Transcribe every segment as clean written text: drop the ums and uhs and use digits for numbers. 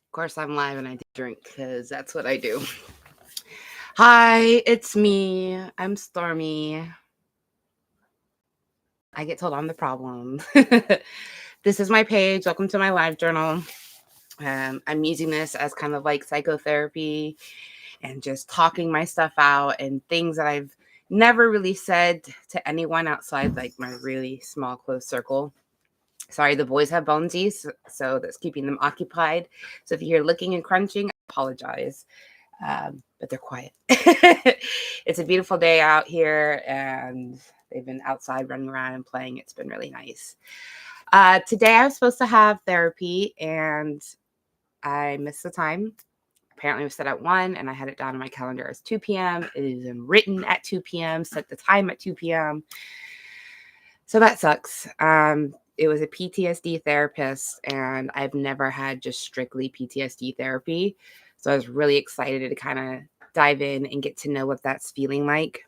Of course, I'm live and I drink because that's what I do. Hi, it's me. I'm Stormy. I get told I'm the problem. This is my page. Welcome to my live journal. I'm using this as kind of like psychotherapy and just talking my stuff out and things that I've never really said to anyone outside like my really small close circle. Sorry, the boys have bonesies, so that's keeping them occupied. So if you hear licking and crunching, I apologize. But they're quiet. It's a beautiful day out here, and they've been outside running around and playing. It's been really nice. Today, I was supposed to have therapy, and I missed the time. Apparently, it was set at 1, and I had it down on my calendar as 2 p.m. It is written at 2 p.m., set the time at 2 p.m. So that sucks. It was a PTSD therapist, and I've never had just strictly PTSD therapy. So I was really excited to kind of dive in and get to know what that's feeling like.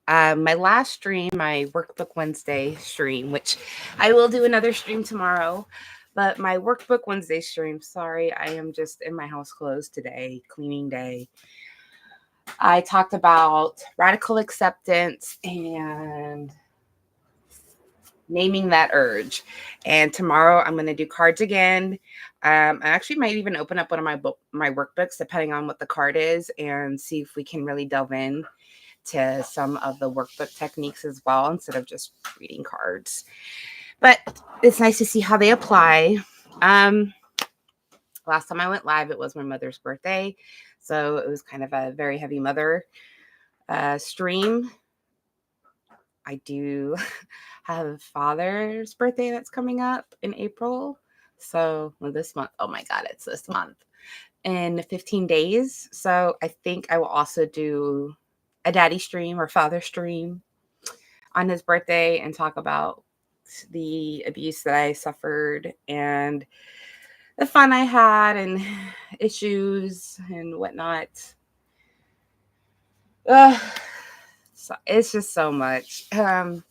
My last stream, my Workbook Wednesday stream, which I will do another stream tomorrow, but my Workbook Wednesday stream, sorry, I am just in my house clothes today, cleaning day. I talked about radical acceptance and naming that urge. And tomorrow I'm going to do cards again. I actually might even open up one of my workbooks, depending on what the card is, and see if we can really delve in to some of the workbook techniques as well, instead of just reading cards. But it's nice to see how they apply. Last time I went live, it was my mother's birthday. So it was kind of a very heavy mother stream. I do have a father's birthday that's coming up in April. So this month, oh my God, it's this month in 15 days. So I think I will also do a daddy stream or father stream on his birthday and talk about the abuse that I suffered and the fun I had and issues and whatnot. So it's just so much. I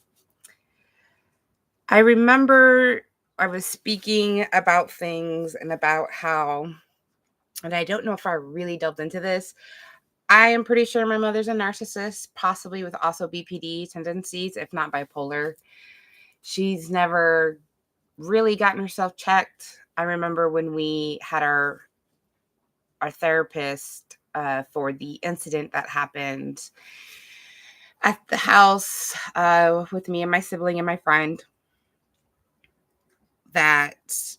remember I was speaking about things and about how, and I don't know if I really delved into this. I am pretty sure my mother's a narcissist, possibly with also BPD tendencies, if not bipolar. She's never really gotten herself checked. I remember when we had our therapist for the incident that happened at the house with me and my sibling and my friend, that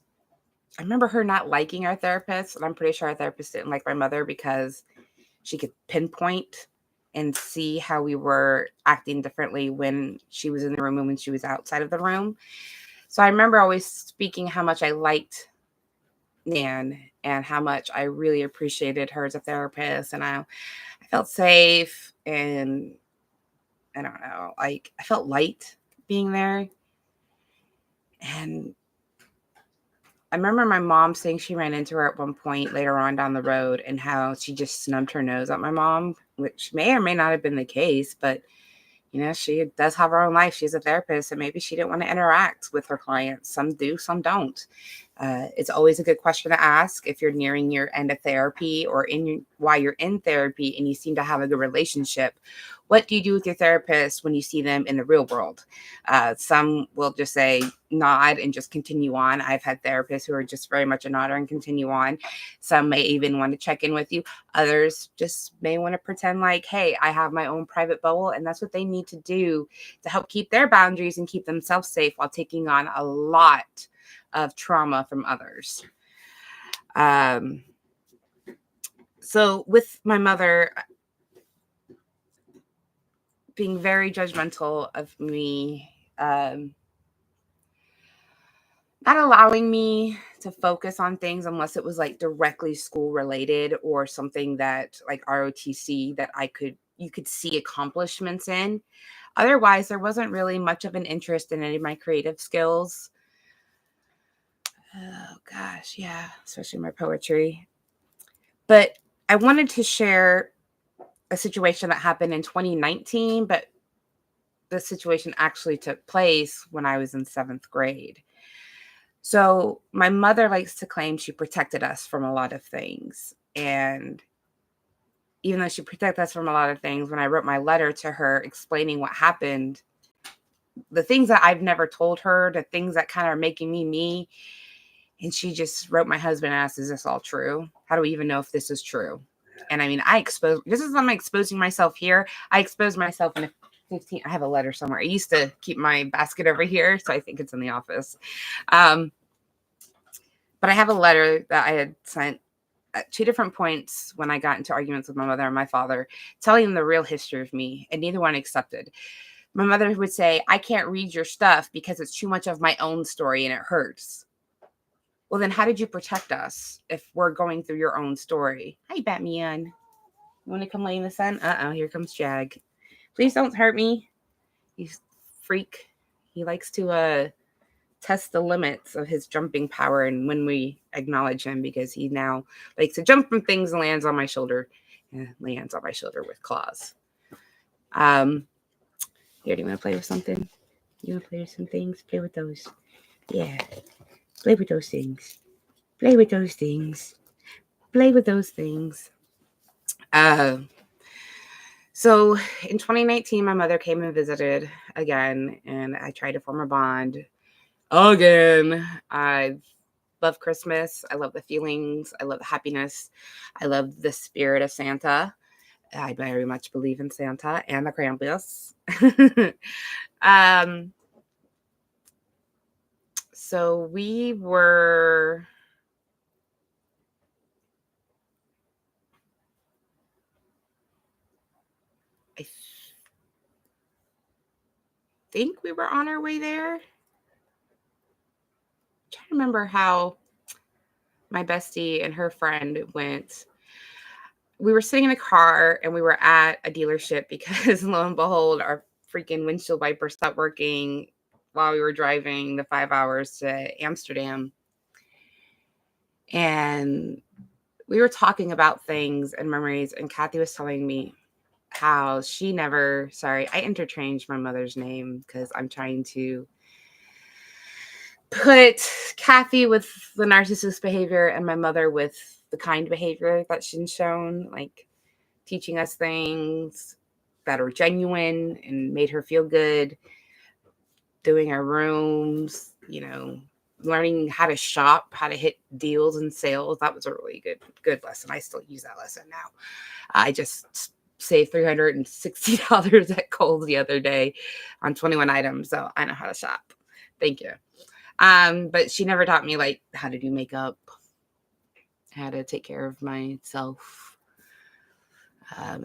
I remember her not liking our therapist, and I'm pretty sure our therapist didn't like my mother because she could pinpoint and see how we were acting differently when she was in the room and when she was outside of the room. So I remember always speaking how much I liked Nan and how much I really appreciated her as a therapist, and I felt safe, and I don't know, like I felt light being there. And I remember my mom saying she ran into her at one point later on down the road and how she just snubbed her nose at my mom, which may or may not have been the case, but she does have her own life. She's a therapist, and maybe she didn't want to interact with her clients. Some do, some don't. It's always a good question to ask if you're nearing your end of therapy or while you're in therapy and you seem to have a good relationship. What do you do with your therapist when you see them in the real world? Some will just say nod and just continue on. I've had therapists who are just very much a nodder and continue on. Some may even want to check in with you. Others just may want to pretend like, hey, I have my own private bubble, and that's what they need to do to help keep their boundaries and keep themselves safe while taking on a lot of trauma from others. So with my mother being very judgmental of me, not allowing me to focus on things unless it was like directly school related or something that like ROTC that you could see accomplishments in. Otherwise, there wasn't really much of an interest in any of my creative skills. Oh gosh, yeah, especially my poetry. But I wanted to share a situation that happened in 2019, but the situation actually took place when I was in 7th grade. So my mother likes to claim she protected us from a lot of things. And even though she protected us from a lot of things, when I wrote my letter to her explaining what happened, the things that I've never told her, the things that kind of are making me me, and she just wrote my husband and asked, is this all true? How do we even know if this is true? And I mean, this is I'm exposing myself here. I exposed myself in a 15, I have a letter somewhere. I used to keep my basket over here, so I think it's in the office. Um, but I have a letter that I had sent at 2 different points when I got into arguments with my mother and my father, telling them the real history of me, and neither one accepted. My mother would say, I can't read your stuff because it's too much of my own story and it hurts. Well, then how did you protect us if we're going through your own story? Hi, Batman. You want to come lay in the sun? Here comes Jag. Please don't hurt me. You freak. He likes to test the limits of his jumping power, and when we acknowledge him, because he now likes to jump from things and lands on my shoulder. Lands on my shoulder with claws. Here, do you want to play with something? You want to play with some things? Play with those. Yeah. Play with those things. Play with those things. Play with those things. So in 2019, my mother came and visited again, and I tried to form a bond again. I love Christmas. I love the feelings. I love the happiness. I love the spirit of Santa. I very much believe in Santa and the Krampus. So we were, I think we were on our way there. I'm trying to remember how my bestie and her friend went. We were sitting in a car and we were at a dealership because lo and behold, our freaking windshield wiper stopped working while we were driving the 5 hours to Amsterdam. And we were talking about things and memories, and Kathy was telling me how she never, sorry, I interchanged my mother's name because I'm trying to put Kathy with the narcissist behavior and my mother with the kind behavior that she's shown, like teaching us things that are genuine and made her feel good, doing our rooms, learning how to shop, how to hit deals and sales. That was a really good lesson. I still use that lesson now. I just saved $360 at Kohl's the other day on 21 items, so I know how to shop. Thank you. But she never taught me like how to do makeup, how to take care of myself.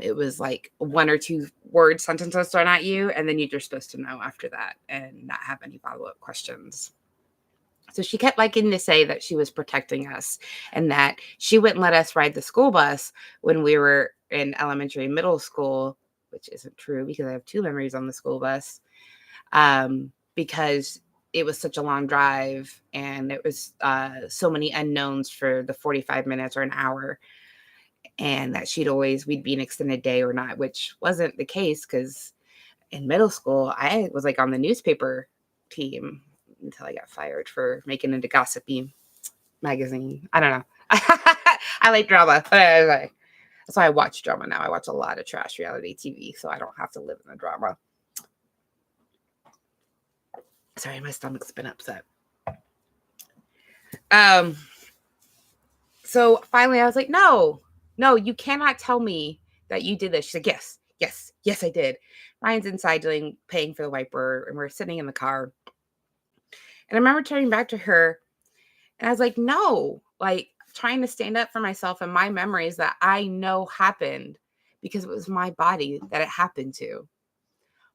It was like 1 or 2 word sentences thrown at you, and then you're supposed to know after that and not have any follow-up questions. So she kept liking to say that she was protecting us and that she wouldn't let us ride the school bus when we were in elementary and middle school, which isn't true because I have 2 memories on the school bus, because it was such a long drive and it was so many unknowns for the 45 minutes or an hour, and that we'd be an extended day or not, which wasn't the case because in middle school, I was like on the newspaper team until I got fired for making it a gossipy magazine. I don't know. I like drama. That's why I watch drama now. I watch a lot of trash reality TV, so I don't have to live in the drama. Sorry, my stomach's been upset. So finally I was like, no, you cannot tell me that you did this. She's like, yes, I did. Ryan's inside paying for the wiper, and we're sitting in the car. And I remember turning back to her, and I was like, no, like trying to stand up for myself and my memories that I know happened because it was my body that it happened to.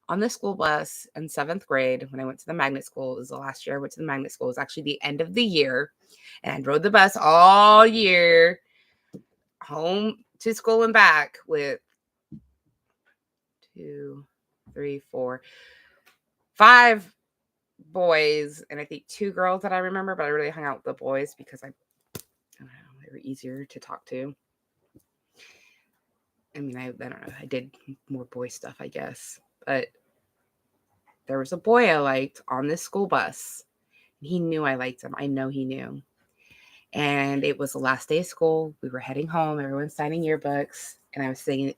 On the school bus in 7th grade, when I went to the magnet school, it was the last year I went to the magnet school. It was actually the end of the year. And I rode the bus all year home to school and back with 2, 3, 4, 5 boys, and I think 2 girls that I remember, but I really hung out with the boys because I don't know, they were easier to talk to. I mean, I don't know, I did more boy stuff, I guess, but there was a boy I liked on this school bus. He knew I liked him. I know he knew. And it was the last day of school. We were heading home. Everyone's signing yearbooks. And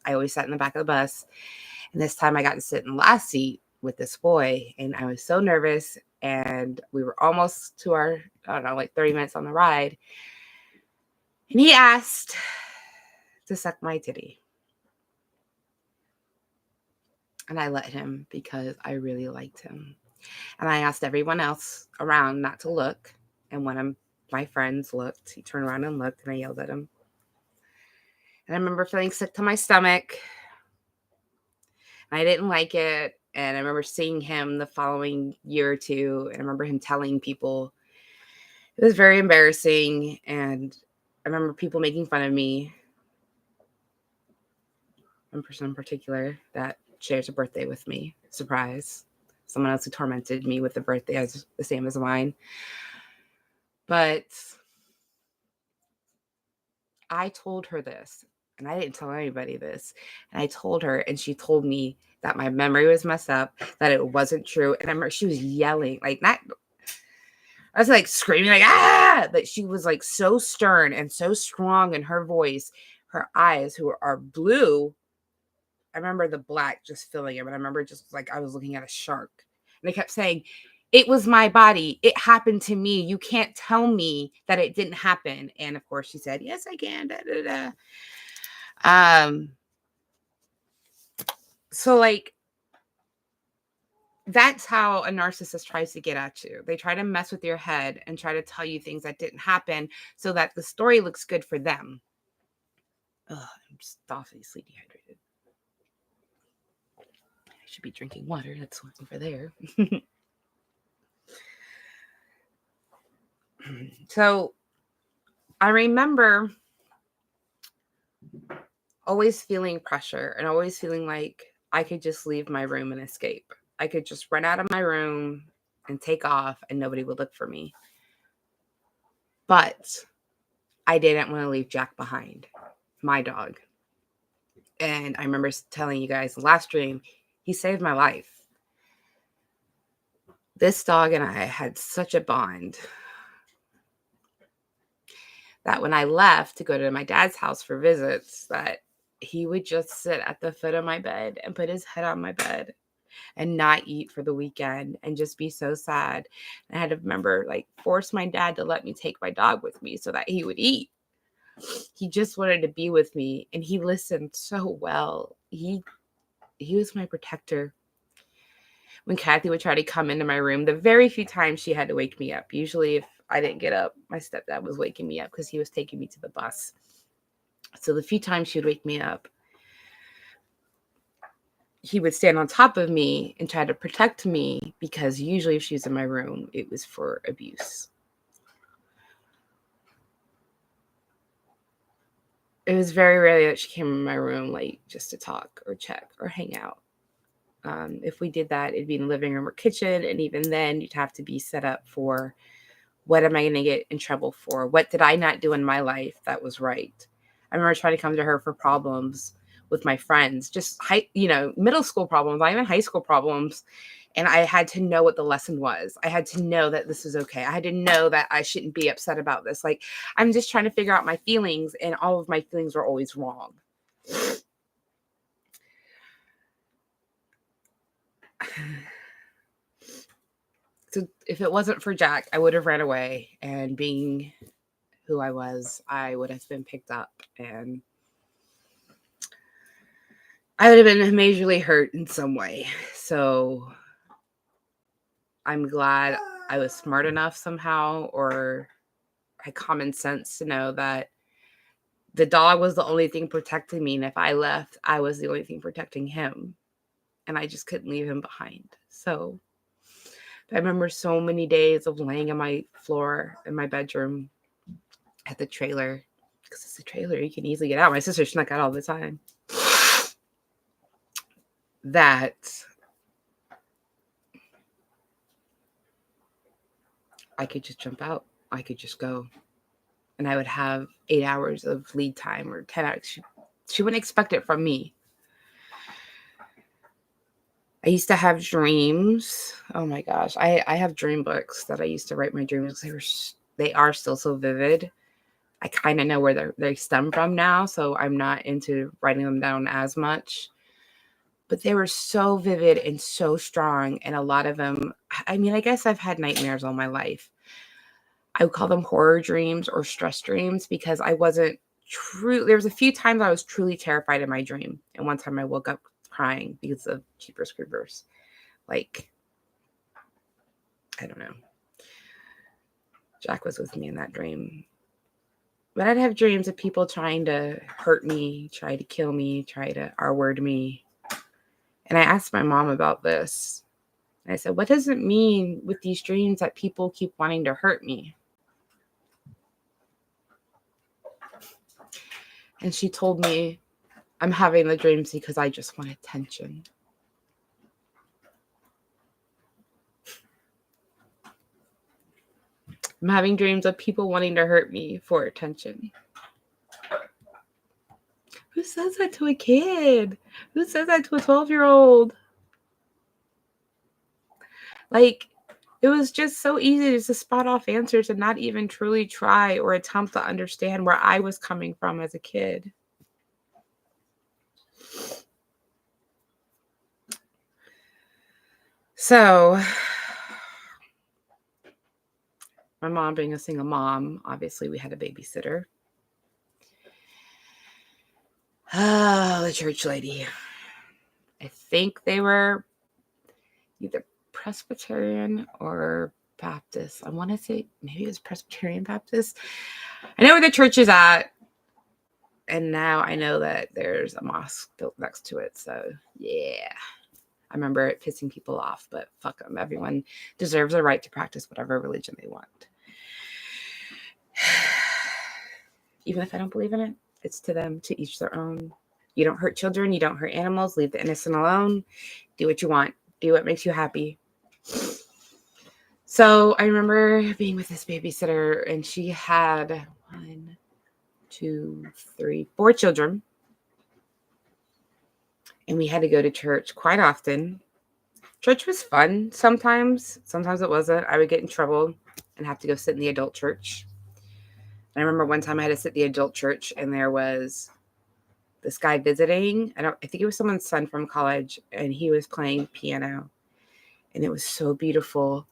I always sat in the back of the bus. And this time I got to sit in the last seat with this boy. And I was so nervous. And we were almost to our, I don't know, like 30 minutes on the ride. And he asked to suck my titty. And I let him because I really liked him. And I asked everyone else around not to look. And one of my friends looked. He turned around and looked, and I yelled at him. And I remember feeling sick to my stomach. I didn't like it. And I remember seeing him the following year or two. And I remember him telling people. It was very embarrassing. And I remember people making fun of me. One person in particular that shares a birthday with me. Surprise. Someone else who tormented me with the birthday as the same as mine. But I told her this, and I didn't tell anybody this. And I told her, and she told me that my memory was messed up, that it wasn't true. And I remember she was yelling, like, not, I was like screaming, like, ah, but she was like so stern and so strong in her voice. Her eyes, who are blue, I remember the black just filling them. And I remember just like I was looking at a shark. And they kept saying, it was my body. It happened to me. You can't tell me that it didn't happen. And of course she said, yes, I can. Da, da, da. So like, that's how a narcissist tries to get at you. They try to mess with your head and try to tell you things that didn't happen so that the story looks good for them. Ugh, I'm just obviously dehydrated. I should be drinking water. That's what's over there. So I remember always feeling pressure and always feeling like I could just leave my room and escape. I could just run out of my room and take off and nobody would look for me. But I didn't want to leave Jack behind, my dog. And I remember telling you guys the last stream, he saved my life. This dog and I had such a bond that when I left to go to my dad's house for visits, that he would just sit at the foot of my bed and put his head on my bed and not eat for the weekend and just be so sad. And I had to remember, like, force my dad to let me take my dog with me so that he would eat. He just wanted to be with me, and he listened so well. He was my protector. When Kathy would try to come into my room, the very few times she had to wake me up. Usually if I didn't get up, my stepdad was waking me up because he was taking me to the bus. So the few times she would wake me up, he would stand on top of me and try to protect me because usually if she was in my room, it was for abuse. It was very rarely that she came in my room like just to talk or check or hang out. If we did that, it'd be in the living room or kitchen. And even then you'd have to be set up for, what am I going to get in trouble for? What did I not do in my life that was right? I remember trying to come to her for problems with my friends, just middle school problems, not even high school problems. And I had to know what the lesson was. I had to know that this was okay. I had to know that I shouldn't be upset about this. Like, I'm just trying to figure out my feelings, and all of my feelings were always wrong. So if it wasn't for Jack, I would have ran away, and being who I was, I would have been picked up, and I would have been majorly hurt in some way. So I'm glad I was smart enough somehow, or had common sense to know that the dog was the only thing protecting me. And if I left, I was the only thing protecting him. And I just couldn't leave him behind. So I remember so many days of laying on my floor in my bedroom at the trailer. Because it's a trailer, you can easily get out. My sister snuck out all the time. That I could just jump out. I could just go. And I would have 8 hours of lead time or 10 hours. She wouldn't expect it from me. I used to have dreams. Oh my gosh. I have dream books that I used to write my dreams. They are still so vivid. I kind of know where they stem from now, so I'm not into writing them down as much. But they were so vivid and so strong, and a lot of them, I mean, I guess I've had nightmares all my life. I would call them horror dreams or stress dreams because I wasn't true. There was a few times I was truly terrified in my dream, and one time I woke up crying because of Jeepers Creepers. Like, I don't know. Jack was with me in that dream. But I'd have dreams of people trying to hurt me, try to kill me, try to R-word me. And I asked my mom about this. And I said, what does it mean with these dreams that people keep wanting to hurt me? And she told me, I'm having the dreams because I just want attention. I'm having dreams of people wanting to hurt me for attention. Who says that to a kid? Who says that to a 12-year-old? Like, it was just so easy just to spot off answers and not even truly try or attempt to understand where I was coming from as a kid. So, my mom being a single mom, obviously we had a babysitter. Oh, the church lady. I think they were either Presbyterian or Baptist. I want to say maybe it was Presbyterian Baptist. I know where the church is at. And now I know that there's a mosque built next to it. So, yeah. I remember it pissing people off, but fuck them. Everyone deserves a right to practice whatever religion they want. Even if I don't believe in it, it's to them, to each their own. You don't hurt children. You don't hurt animals. Leave the innocent alone. Do what you want. Do what makes you happy. So I remember being with this babysitter, and she had 4 children. And we had to go to church quite often. Church was fun sometimes. Sometimes it wasn't. I would get in trouble and have to go sit in the adult church. And I remember one time I had to sit in the adult church, and there was this guy visiting. I think it was someone's son from college, and he was playing piano. And it was so beautiful.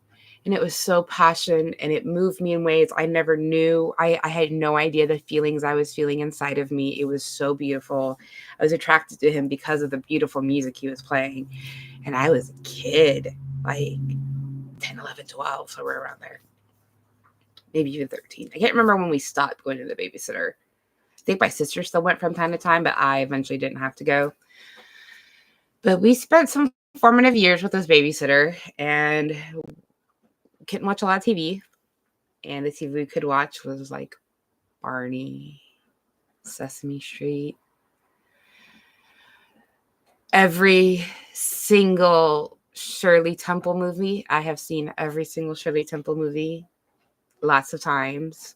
And it was so passionate, and it moved me in ways I never knew. I had no idea the feelings I was feeling inside of me. It was so beautiful. I was attracted to him because of the beautiful music he was playing. And I was a kid, like 10, 11, 12, somewhere around there. Maybe even 13. I can't remember when we stopped going to the babysitter. I think my sister still went from time to time, but I eventually didn't have to go. But we spent some formative years with this babysitter, and couldn't watch a lot of TV. And the TV we could watch was like Barney, Sesame Street. Every single Shirley Temple movie. I have seen every single Shirley Temple movie lots of times.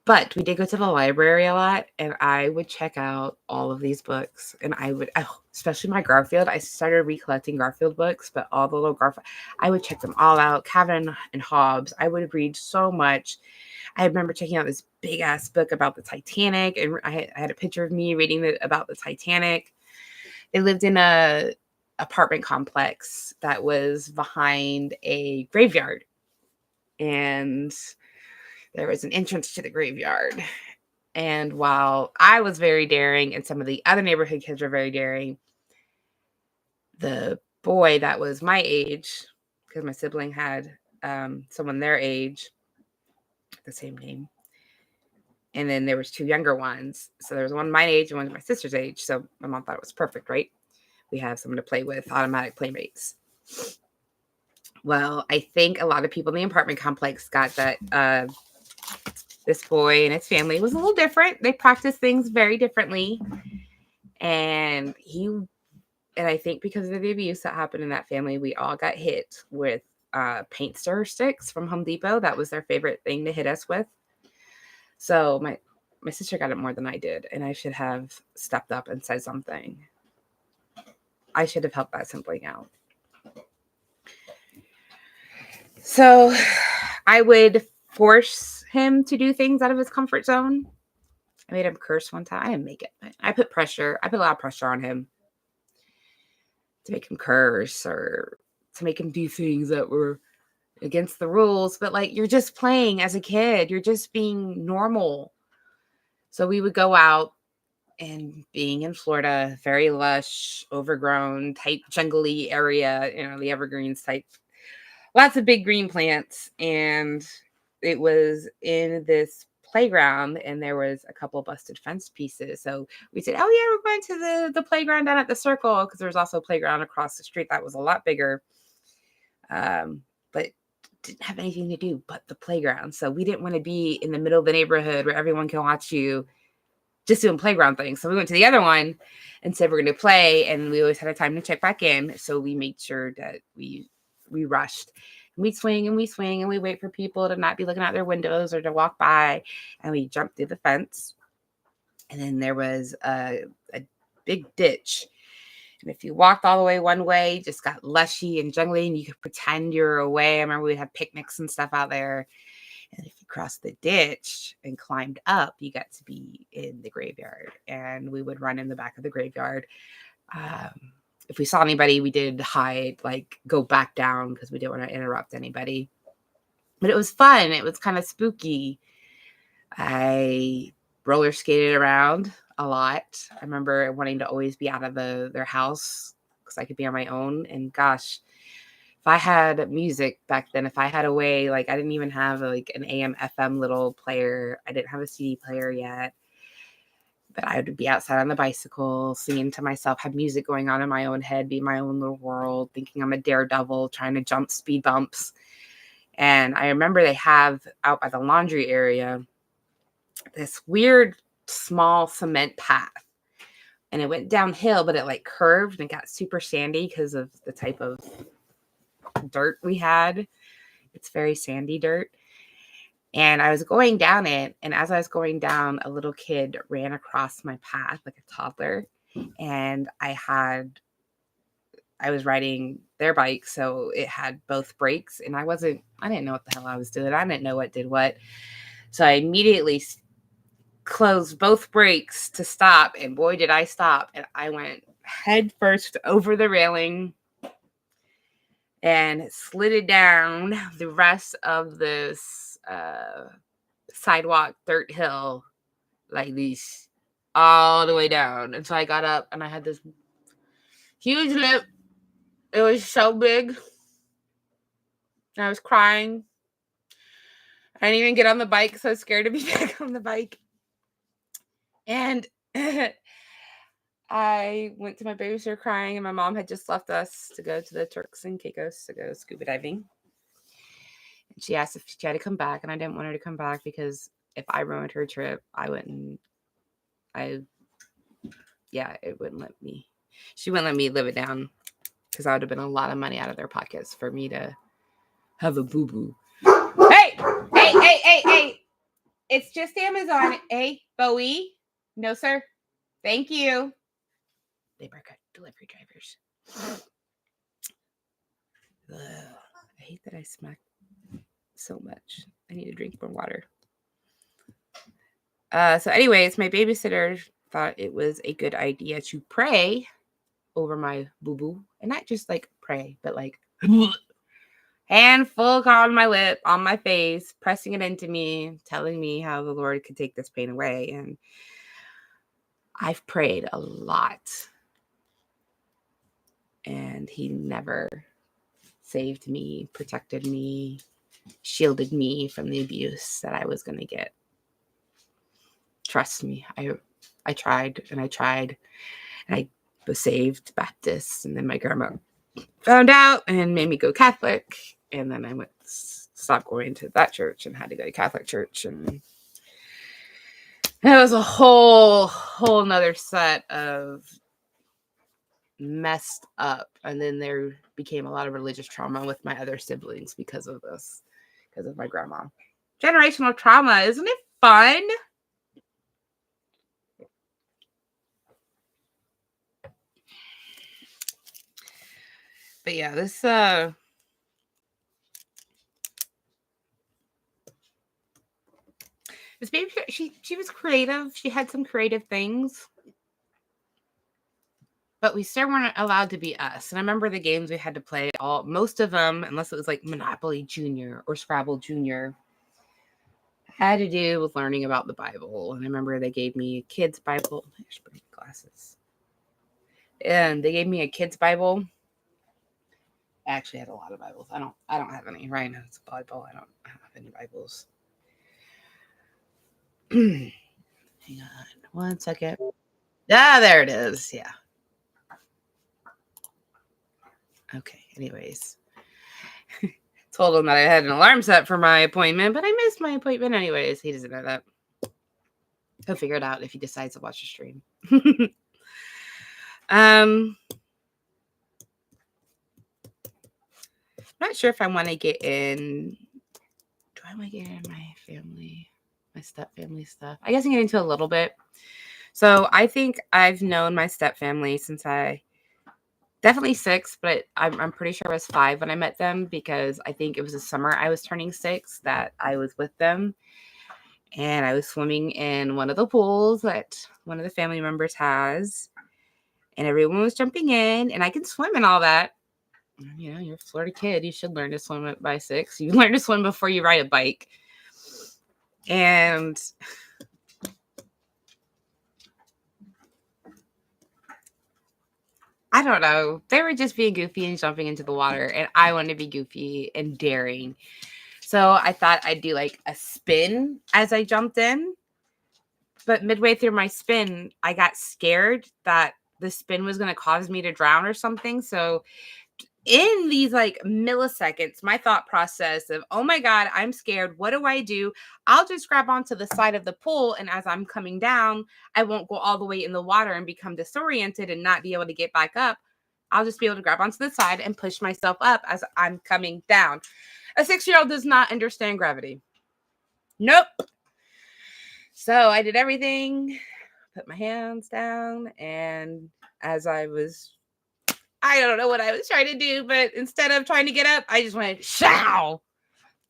But we did go to the library a lot, and I would check out all of these books. And I would, especially my Garfield, I started recollecting Garfield books, but all the little Garfield, I would check them all out. Calvin and Hobbes, I would read so much. I remember checking out this big ass book about the Titanic, and I had a picture of me reading about the Titanic. They lived in a apartment complex that was behind a graveyard, and there was an entrance to the graveyard. And while I was very daring and some of the other neighborhood kids were very daring, the boy that was my age, because my sibling had someone their age, the same name, and then there was 2 younger ones. So there was one my age and one my sister's age. So my mom thought it was perfect, right? We have someone to play with, automatic playmates. Well, I think a lot of people in the apartment complex got that this boy and his family was a little different. They practiced things very differently. And I think because of the abuse that happened in that family, we all got hit with paint stir sticks from Home Depot. That was their favorite thing to hit us with. So my sister got it more than I did, and I should have stepped up and said something. I should have helped that sibling out. So I would force him to do things out of his comfort zone. I made him curse one time. I didn't make it. I put a lot of pressure on him to make him curse or to make him do things that were against the rules. But like, you're just playing as a kid. You're just being normal. So we would go out, and being in Florida, very lush, overgrown, type jungly area, the evergreens type, lots of big green plants. And it was in this playground, and there was a couple busted fence pieces. So we said, oh yeah, we're going to the playground down at the circle, because there was also a playground across the street that was a lot bigger, but didn't have anything to do but the playground. So we didn't want to be in the middle of the neighborhood where everyone can watch you just doing playground things. So we went to the other one and said we're going to play, and we always had a time to check back in. So we made sure that we rushed. And we'd swing and we swing, and we wait for people to not be looking out their windows or to walk by, and we jumped through the fence. And then there was a big ditch. And if you walked all the way one way, it just got lushy and jungly, and you could pretend you were away. I remember we'd have picnics and stuff out there. And if you crossed the ditch and climbed up, you got to be in the graveyard. And we would run in the back of the graveyard. If we saw anybody, we did hide, like go back down, because we didn't want to interrupt anybody. But it was fun. It was kind of spooky. I roller skated around a lot. I remember wanting to always be out of their house because I could be on my own. And gosh, if I had music back then, if I had a way, like I didn't even have like an AM FM little player. I didn't have a CD player yet, but I would be outside on the bicycle, singing to myself, have music going on in my own head, be my own little world, thinking I'm a daredevil, trying to jump speed bumps. And I remember they have out by the laundry area this weird small cement path. And it went downhill, but it like curved and got super sandy because of the type of dirt we had. It's very sandy dirt. And I was going down it. And as I was going down, a little kid ran across my path, like a toddler. And I was riding their bike. So it had both brakes. And I didn't know what the hell I was doing. I didn't know what did what. So I immediately closed both brakes to stop. And boy, did I stop. And I went head first over the railing and slid down the rest of this sidewalk dirt hill like this all the way down. And so I got up, and I had this huge lip. It was so big. And I was crying. I didn't even get on the bike, so I was scared to be back on the bike. And I went to my babysitter crying, and my mom had just left us to go to the Turks and Caicos to go scuba diving. And she asked if she had to come back, and I didn't want her to come back because if I ruined her trip, it wouldn't let me. She wouldn't let me live it down, because that would have been a lot of money out of their pockets for me to have a boo-boo. Hey! It's just Amazon. Hey, Bowie. No, sir. Thank you. They break up delivery drivers. Ugh, I hate that I smack so much. I need to drink more water. So anyways, my babysitter thought it was a good idea to pray over my boo-boo. And not just like pray, but like hand full on my lip, on my face, pressing it into me, telling me how the Lord could take this pain away. And I've prayed a lot. And he never saved me, protected me, shielded me from the abuse that I was going to get. Trust me, I tried and I tried. And I was saved Baptist. And then my grandma found out and made me go Catholic. And then I stopped going to that church and had to go to Catholic church. And it was a whole nother set of messed up. And then there became a lot of religious trauma with my other siblings because of this, because of my grandma. Generational trauma, isn't it fun? But yeah, this baby, she was creative. She had some creative things, but we still weren't allowed to be us. And I remember the games we had to play, most of them, unless it was like Monopoly Junior or Scrabble Junior, had to do with learning about the Bible. And I remember they gave me a kid's Bible. I should bring glasses. And they gave me a kid's Bible. I actually had a lot of Bibles. I don't have any right now. It's a Bible. I don't have any Bibles. Hang on one second. Ah, there it is. Yeah. Okay. Anyways, told him that I had an alarm set for my appointment, but I missed my appointment anyways. He doesn't know that. He'll figure it out if he decides to watch the stream. I'm not sure if I want to get in. Do I want to get in my family, my step family stuff? I guess I can get into a little bit. So I think I've known my step family since definitely 6, but I'm pretty sure I was 5 when I met them, because I think it was the summer I was turning 6 that I was with them. And I was swimming in one of the pools that one of the family members has. And everyone was jumping in, and I can swim and all that. You know, you're a Florida kid. You should learn to swim by 6. You learn to swim before you ride a bike. And I don't know. They were just being goofy and jumping into the water. And I wanted to be goofy and daring. So I thought I'd do like a spin as I jumped in. But midway through my spin, I got scared that the spin was going to cause me to drown or something. So in these like milliseconds, my thought process of, oh my God, I'm scared. What do I do? I'll just grab onto the side of the pool. And as I'm coming down, I won't go all the way in the water and become disoriented and not be able to get back up. I'll just be able to grab onto the side and push myself up as I'm coming down. A 6-year-old does not understand gravity. Nope. So I did everything, put my hands down, and as I don't know what I was trying to do, but instead of trying to get up, I just went show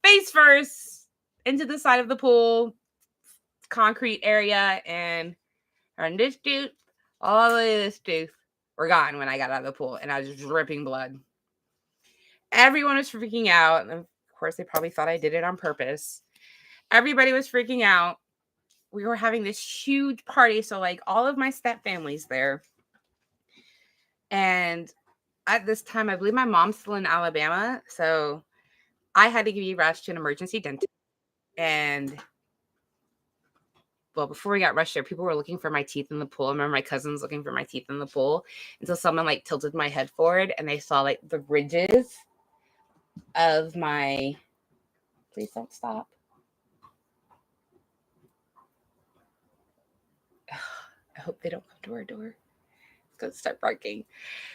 face first into the side of the pool, concrete area, and this tooth, all of this tooth were gone when I got out of the pool, and I was just dripping blood. Everyone was freaking out, and of course, they probably thought I did it on purpose. Everybody was freaking out. We were having this huge party, so like all of my step family's there. And at this time, I believe my mom's still in Alabama, so I had to be rushed to an emergency dentist. And well, before we got rushed there, people were looking for my teeth in the pool. I remember my cousins looking for my teeth in the pool until someone like tilted my head forward and they saw like the ridges of my. Please don't stop. I hope they don't come to our door. It's gonna start barking.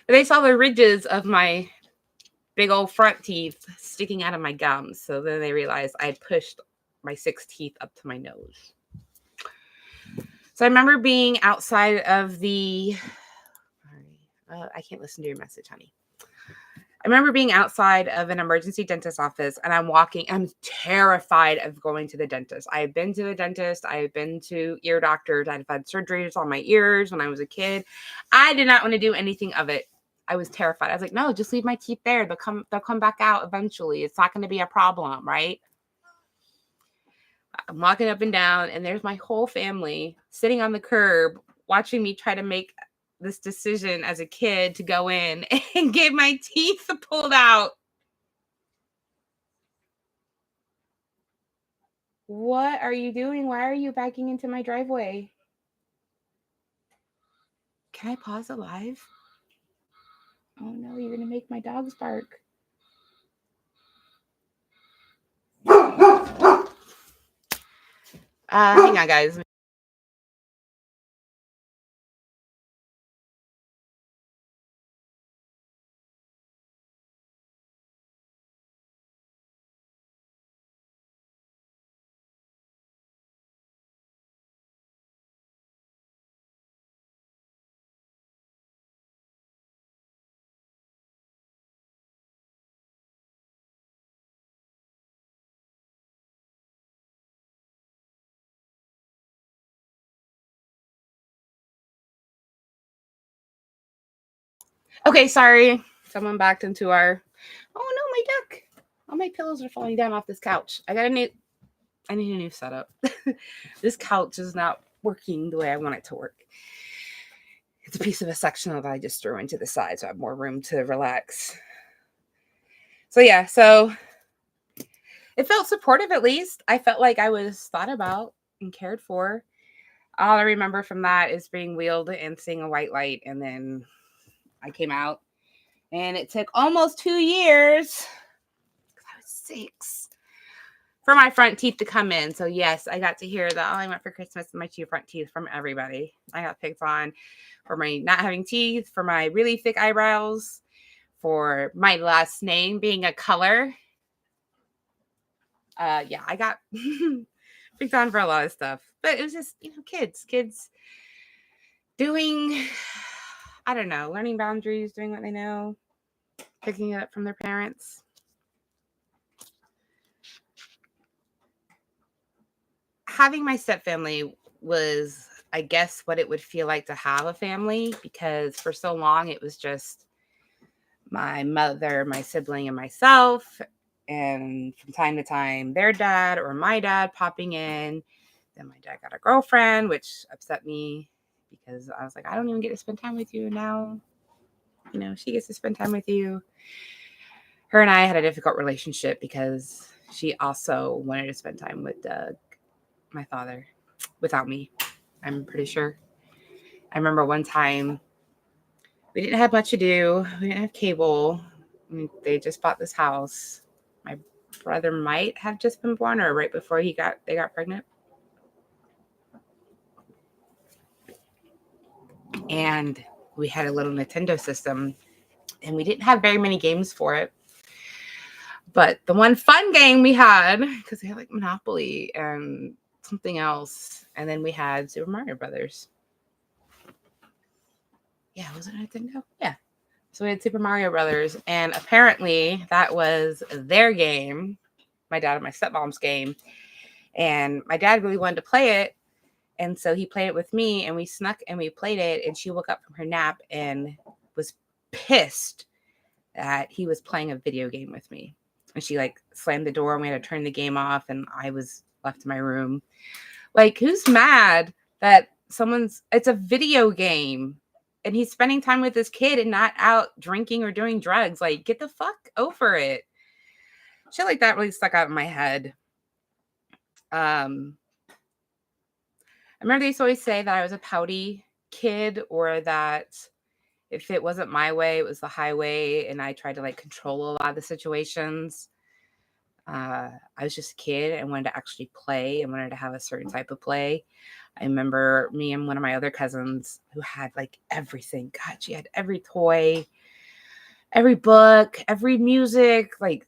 But they saw the ridges of my big old front teeth sticking out of my gums. So then they realized I had pushed my 6 teeth up to my nose. So I remember being outside of the. I can't listen to your message, honey. I remember being outside of an emergency dentist office, and I'm terrified of going to the dentist. I have been to the dentist. I have been to ear doctors. I've had surgeries on my ears when I was a kid. I did not want to do anything of it. I was terrified. I was like, no, just leave my teeth there. They'll come back out eventually. It's not going to be a problem, right? I'm walking up and down, and there's my whole family sitting on the curb watching me try to make this decision as a kid to go in and get my teeth pulled out. What are you doing? Why are you backing into my driveway? Can I pause the live? Oh no, you're gonna make my dogs bark. Hang on, guys. Okay, sorry. Someone backed into our. Oh no, my duck! All my pillows are falling down off this couch. I need a new setup. This couch is not working the way I want it to work. It's a piece of a sectional that I just threw into the side, so I have more room to relax. So yeah, so it felt supportive at least. I felt like I was thought about and cared for. All I remember from that is being wheeled and seeing a white light, and then I came out. And it took almost 2 years, because I was 6, for my front teeth to come in. So yes, I got to hear that all I want for Christmas is my 2 front teeth from everybody. I got picked on for my not having teeth, for my really thick eyebrows, for my last name being a color. Yeah, I got picked on for a lot of stuff. But it was just, kids doing, I don't know, learning boundaries, doing what they know, picking it up from their parents. Having my stepfamily was, I guess, what it would feel like to have a family, because for so long it was just my mother, my sibling, and myself. And from time to time, their dad or my dad popping in. Then my dad got a girlfriend, which upset me because I was like, I don't even get to spend time with you now. She gets to spend time with you. Her and I had a difficult relationship because she also wanted to spend time with Doug, my father, without me, I'm pretty sure. I remember one time we didn't have much to do. We didn't have cable. They just bought this house. My brother might have just been born, or right before they got pregnant. And we had a little Nintendo system, and we didn't have very many games for it. But the one fun game we had, because we had like Monopoly and something else, and then we had Super Mario Brothers. Yeah, was it Nintendo? Yeah. So we had Super Mario Brothers, and apparently that was their game, my dad and my stepmom's game. And my dad really wanted to play it, and so he played it with me, and we snuck and we played it, and she woke up from her nap and was pissed that he was playing a video game with me. And she like slammed the door, and we had to turn the game off, and I was left in my room. Like, who's mad that it's a video game and he's spending time with his kid and not out drinking or doing drugs? Like, get the fuck over it. Shit like that really stuck out in my head. I remember they used to always say that I was a pouty kid, or that if it wasn't my way, it was the highway, and I tried to like control a lot of the situations. I was just a kid and wanted to actually play and wanted to have a certain type of play. I remember me and one of my other cousins who had like everything. God, she had every toy, every book, every music, like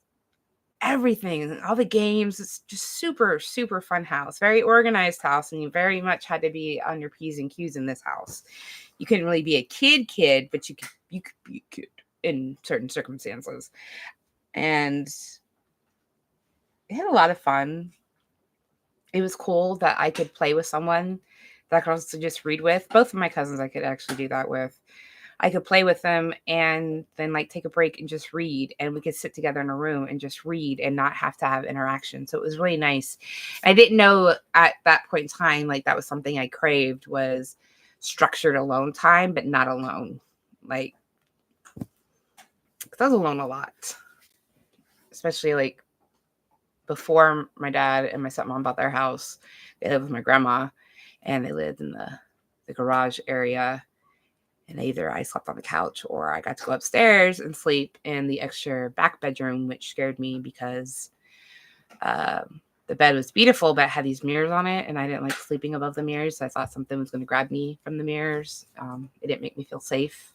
everything, all the games. It's just super, super fun house, very organized house. And you very much had to be on your P's and Q's in this house. You couldn't really be a kid, but you could be a kid in certain circumstances. And it had a lot of fun. It was cool that I could play with someone that I could also just read with. Both of my cousins I could actually do that with. I could play with them and then like take a break and just read, and we could sit together in a room and just read and not have to have interaction. So it was really nice. I didn't know at that point in time, like that was something I craved, was structured alone time, but not alone. Like, 'cause I was alone a lot, especially like before my dad and my stepmom bought their house. They lived with my grandma, and they lived in the garage area. And either I slept on the couch or I got to go upstairs and sleep in the extra back bedroom, which scared me because the bed was beautiful, but it had these mirrors on it, and I didn't like sleeping above the mirrors. So I thought something was going to grab me from the mirrors. It didn't make me feel safe.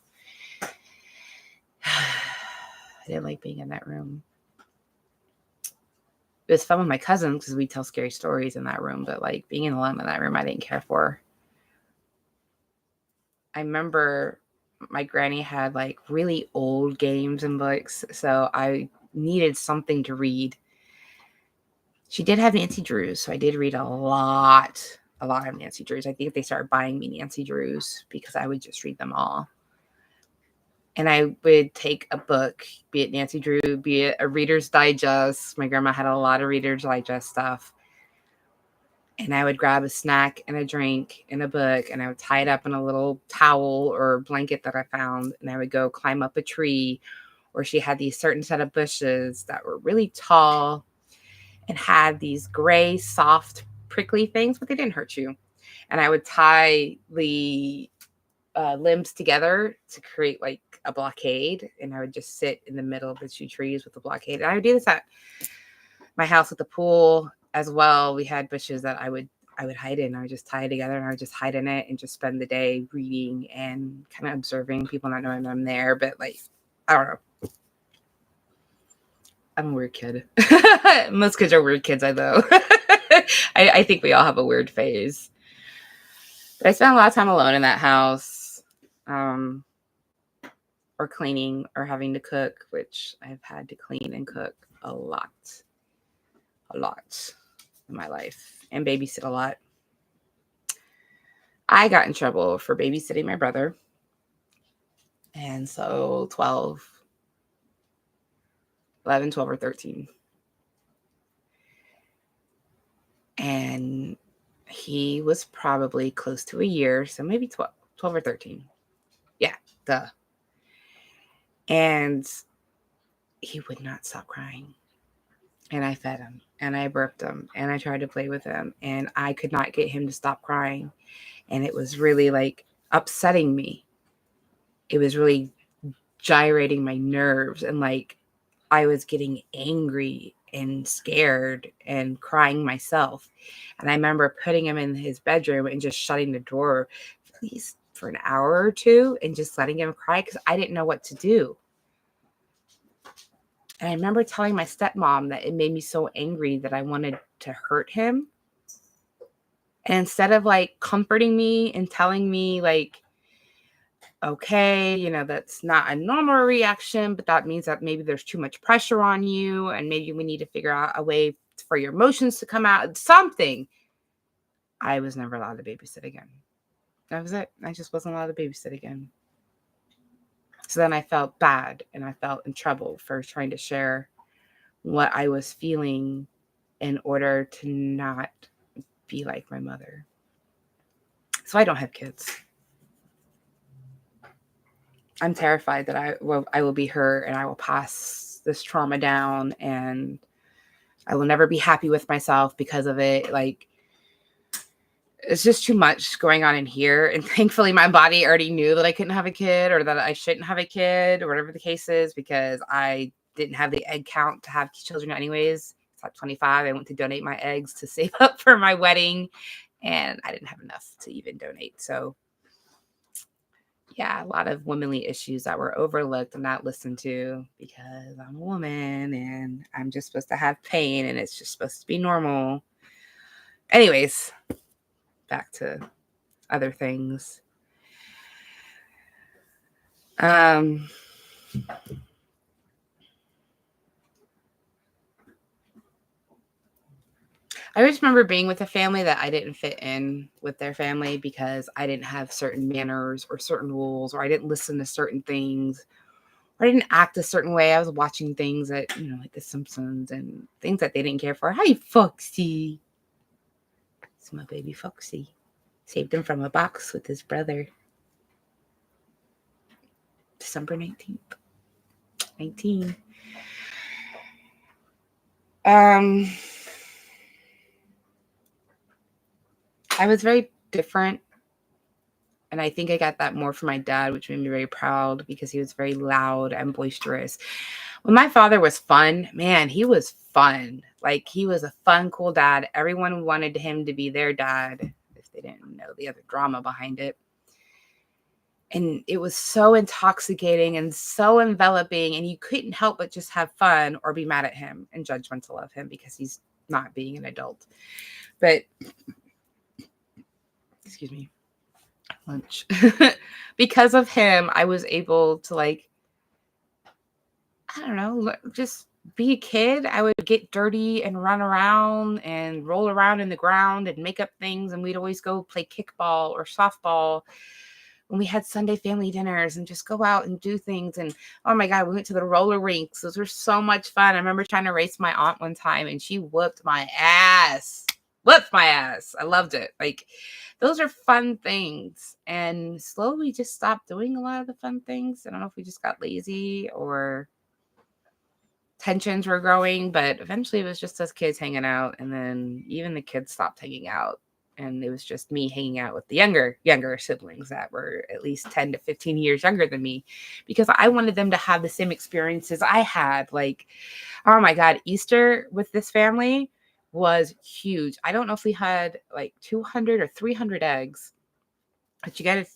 I didn't like being in that room. It was fun with my cousins because we tell scary stories in that room, but like being alone in that room, I didn't care for. I remember my granny had like really old games and books, so I needed something to read. She did have Nancy Drews, so I did read a lot of Nancy Drews. I think they started buying me Nancy Drews because I would just read them all. And I would take a book, be it Nancy Drew, be it a Reader's Digest. My grandma had a lot of Reader's Digest stuff. And I would grab a snack and a drink and a book, and I would tie it up in a little towel or blanket that I found, and I would go climb up a tree. Or she had these certain set of bushes that were really tall and had these gray, soft, prickly things, but they didn't hurt you. And I would tie the limbs together to create like a blockade, and I would just sit in the middle of the two trees with the blockade. And I would do this at my house with the pool as well. We had bushes that I would hide in. I would just tie it together, and I would just hide in it and just spend the day reading and kind of observing people, not knowing I'm there. But like, I don't know. I'm a weird kid. Most kids are weird kids, I know. I think we all have a weird phase. But I spent a lot of time alone in that house, or cleaning, or having to cook, which I've had to clean and cook a lot in my life, and babysit a lot. I got in trouble for babysitting my brother. And so 11, 12, or 13. And he was probably close to a year, so maybe 12 or 13. Yeah, duh. And he would not stop crying. And I fed him, and I burped him, and I tried to play with him, and I could not get him to stop crying. And it was really like upsetting me. It was really gyrating my nerves, and like I was getting angry and scared and crying myself. And I remember putting him in his bedroom and just shutting the door at least for an hour or two and just letting him cry because I didn't know what to do. And I remember telling my stepmom that it made me so angry that I wanted to hurt him. And instead of like comforting me and telling me like, okay, that's not a normal reaction, but that means that maybe there's too much pressure on you, and maybe we need to figure out a way for your emotions to come out, something. I was never allowed to babysit again. That was it. I just wasn't allowed to babysit again. So then I felt bad, and I felt in trouble for trying to share what I was feeling in order to not be like my mother. So I don't have kids. I'm terrified that I will be her, and I will pass this trauma down, and I will never be happy with myself because of it. Like, it's just too much going on in here. And thankfully my body already knew that I couldn't have a kid, or that I shouldn't have a kid, or whatever the case is, because I didn't have the egg count to have children anyways. It's at 25. I went to donate my eggs to save up for my wedding, and I didn't have enough to even donate. So yeah, a lot of womanly issues that were overlooked and not listened to because I'm a woman and I'm just supposed to have pain, and it's just supposed to be normal. Anyways, back to other things. I just remember being with a family that I didn't fit in with their family because I didn't have certain manners or certain rules, or I didn't listen to certain things, or I didn't act a certain way. I was watching things that, like The Simpsons and things that they didn't care for. Hi, Foxy. It's my baby Foxy. Saved him from a box with his brother. December 19th. 19. I was very different. And I think I got that more from my dad, which made me very proud because he was very loud and boisterous. When my father was fun, man, he was fun. Like, he was a fun, cool dad. Everyone wanted him to be their dad if they didn't know the other drama behind it. And it was so intoxicating and so enveloping, and you couldn't help but just have fun or be mad at him and judgmental of him because he's not being an adult. But, excuse me, lunch. Because of him, I was able to, like, I don't know, just be a kid. I would get dirty and run around and roll around in the ground and make up things, and we'd always go play kickball or softball when we had Sunday family dinners and just go out and do things. And oh my God, we went to the roller rinks. Those were so much fun. I remember trying to race my aunt one time and she whooped my ass. Whooped my ass. I loved it. Like, those are fun things. And slowly just stopped doing a lot of the fun things. I don't know if we just got lazy or tensions were growing, but eventually it was just us kids hanging out. And then even the kids stopped hanging out. And it was just me hanging out with the younger siblings that were at least 10 to 15 years younger than me, because I wanted them to have the same experiences I had. Like, oh my God, Easter with this family was huge. I don't know if we had like 200 or 300 eggs, but you got to,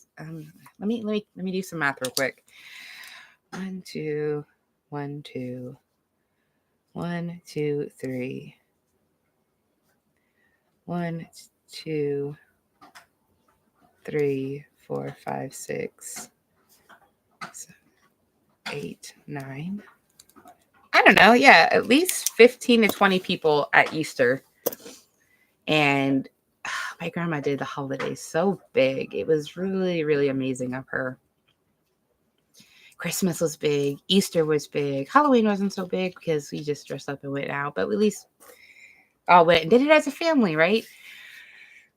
let me do some math real quick. 1, 2, 1, 2, 1, 2, 3, 1, 2, 3, 4, 5, 6, 7, 8, 9. I don't know. Yeah, at least 15 to 20 people at Easter. And my grandma did the holidays so big. It was really, really amazing of her. Christmas was big. Easter was big. Halloween wasn't so big because we just dressed up and went out. But at least all went and did it as a family, right?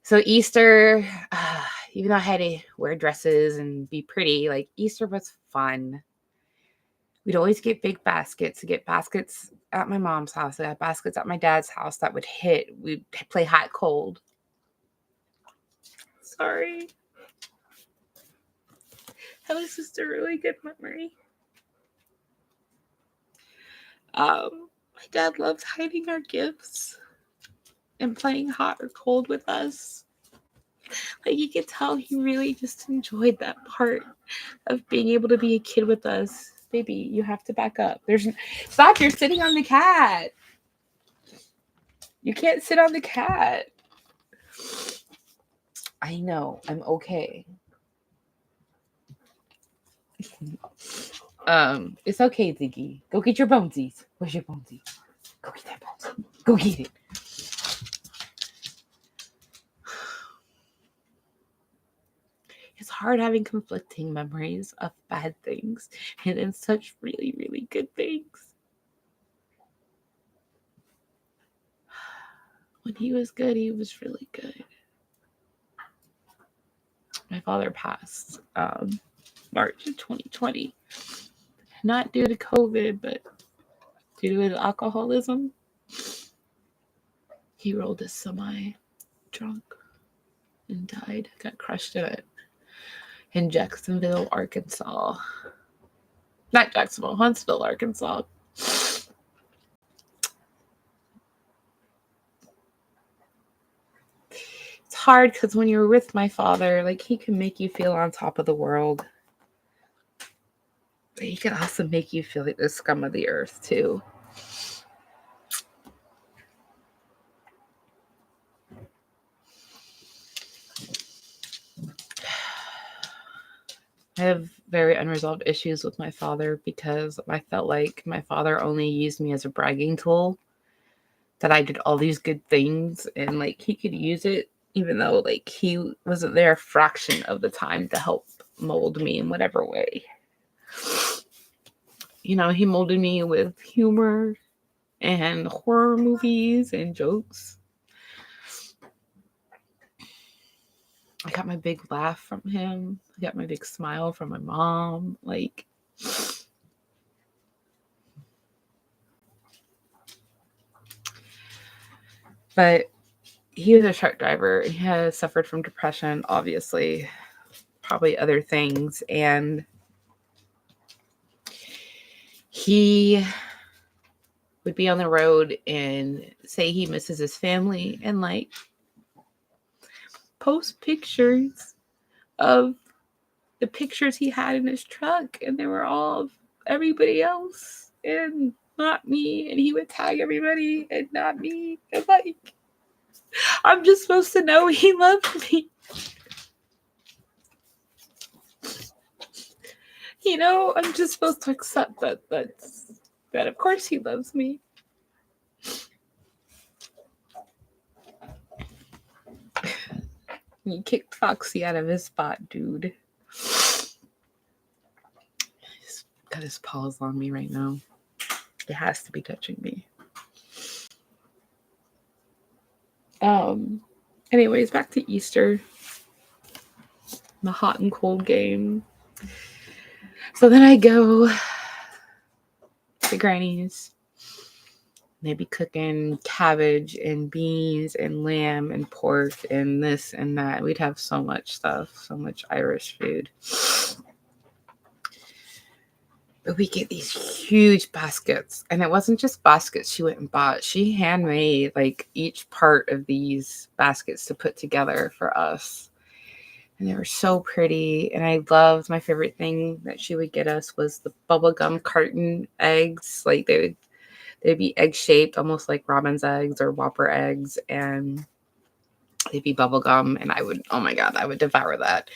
So Easter, even though I had to wear dresses and be pretty, like, Easter was fun. We'd always get big baskets. Get baskets at my mom's house. I got baskets at my dad's house that would hit. We'd play hot cold. Sorry. That was just a really good memory. My dad loves hiding our gifts and playing hot or cold with us. Like, you could tell he really just enjoyed that part of being able to be a kid with us. Baby, you have to back up. Stop, you're sitting on the cat. You can't sit on the cat. I know, I'm okay. It's okay, Ziggy. Go get your bonesies. Where's your bonesies? Go get that bonesy. Go get it. It's hard having conflicting memories of bad things and then such really, really good things. When he was good, he was really good. My father passed March of 2020. Not due to COVID, but due to his alcoholism. He rolled a semi drunk and died. Got crushed in Jacksonville, Arkansas. Not Jacksonville, Huntsville, Arkansas. It's hard because when you're with my father, like, he can make you feel on top of the world. But he can also make you feel like the scum of the earth, too. I have very unresolved issues with my father because I felt like my father only used me as a bragging tool, that I did all these good things and, like, he could use it even though, like, he wasn't there a fraction of the time to help mold me in whatever way. You know, he molded me with humor and horror movies and jokes. I got my big laugh from him. I got my big smile from my mom. Like, but he was a truck driver. He has suffered from depression, obviously, probably other things. And he would be on the road and say he misses his family and, like, post pictures of the pictures he had in his truck, and they were all of everybody else and not me, and he would tag everybody and not me, and, like, I'm just supposed to know he loves me. You know, I'm just supposed to accept that of course he loves me. You kicked Foxy out of his spot, dude. This paw is on me right now. It has to be touching me. Anyways, back to Easter. The hot and cold game. So then I go to Granny's. They be cooking cabbage and beans and lamb and pork and this and that. We'd have so much stuff, so much Irish food. But we get these huge baskets. And it wasn't just baskets she went and bought. She handmade like each part of these baskets to put together for us. And they were so pretty. And I loved, my favorite thing that she would get us was the bubblegum carton eggs. Like they'd be egg shaped, almost like robin's eggs or whopper eggs. And they'd be bubblegum. And I would, oh my God, I would devour that.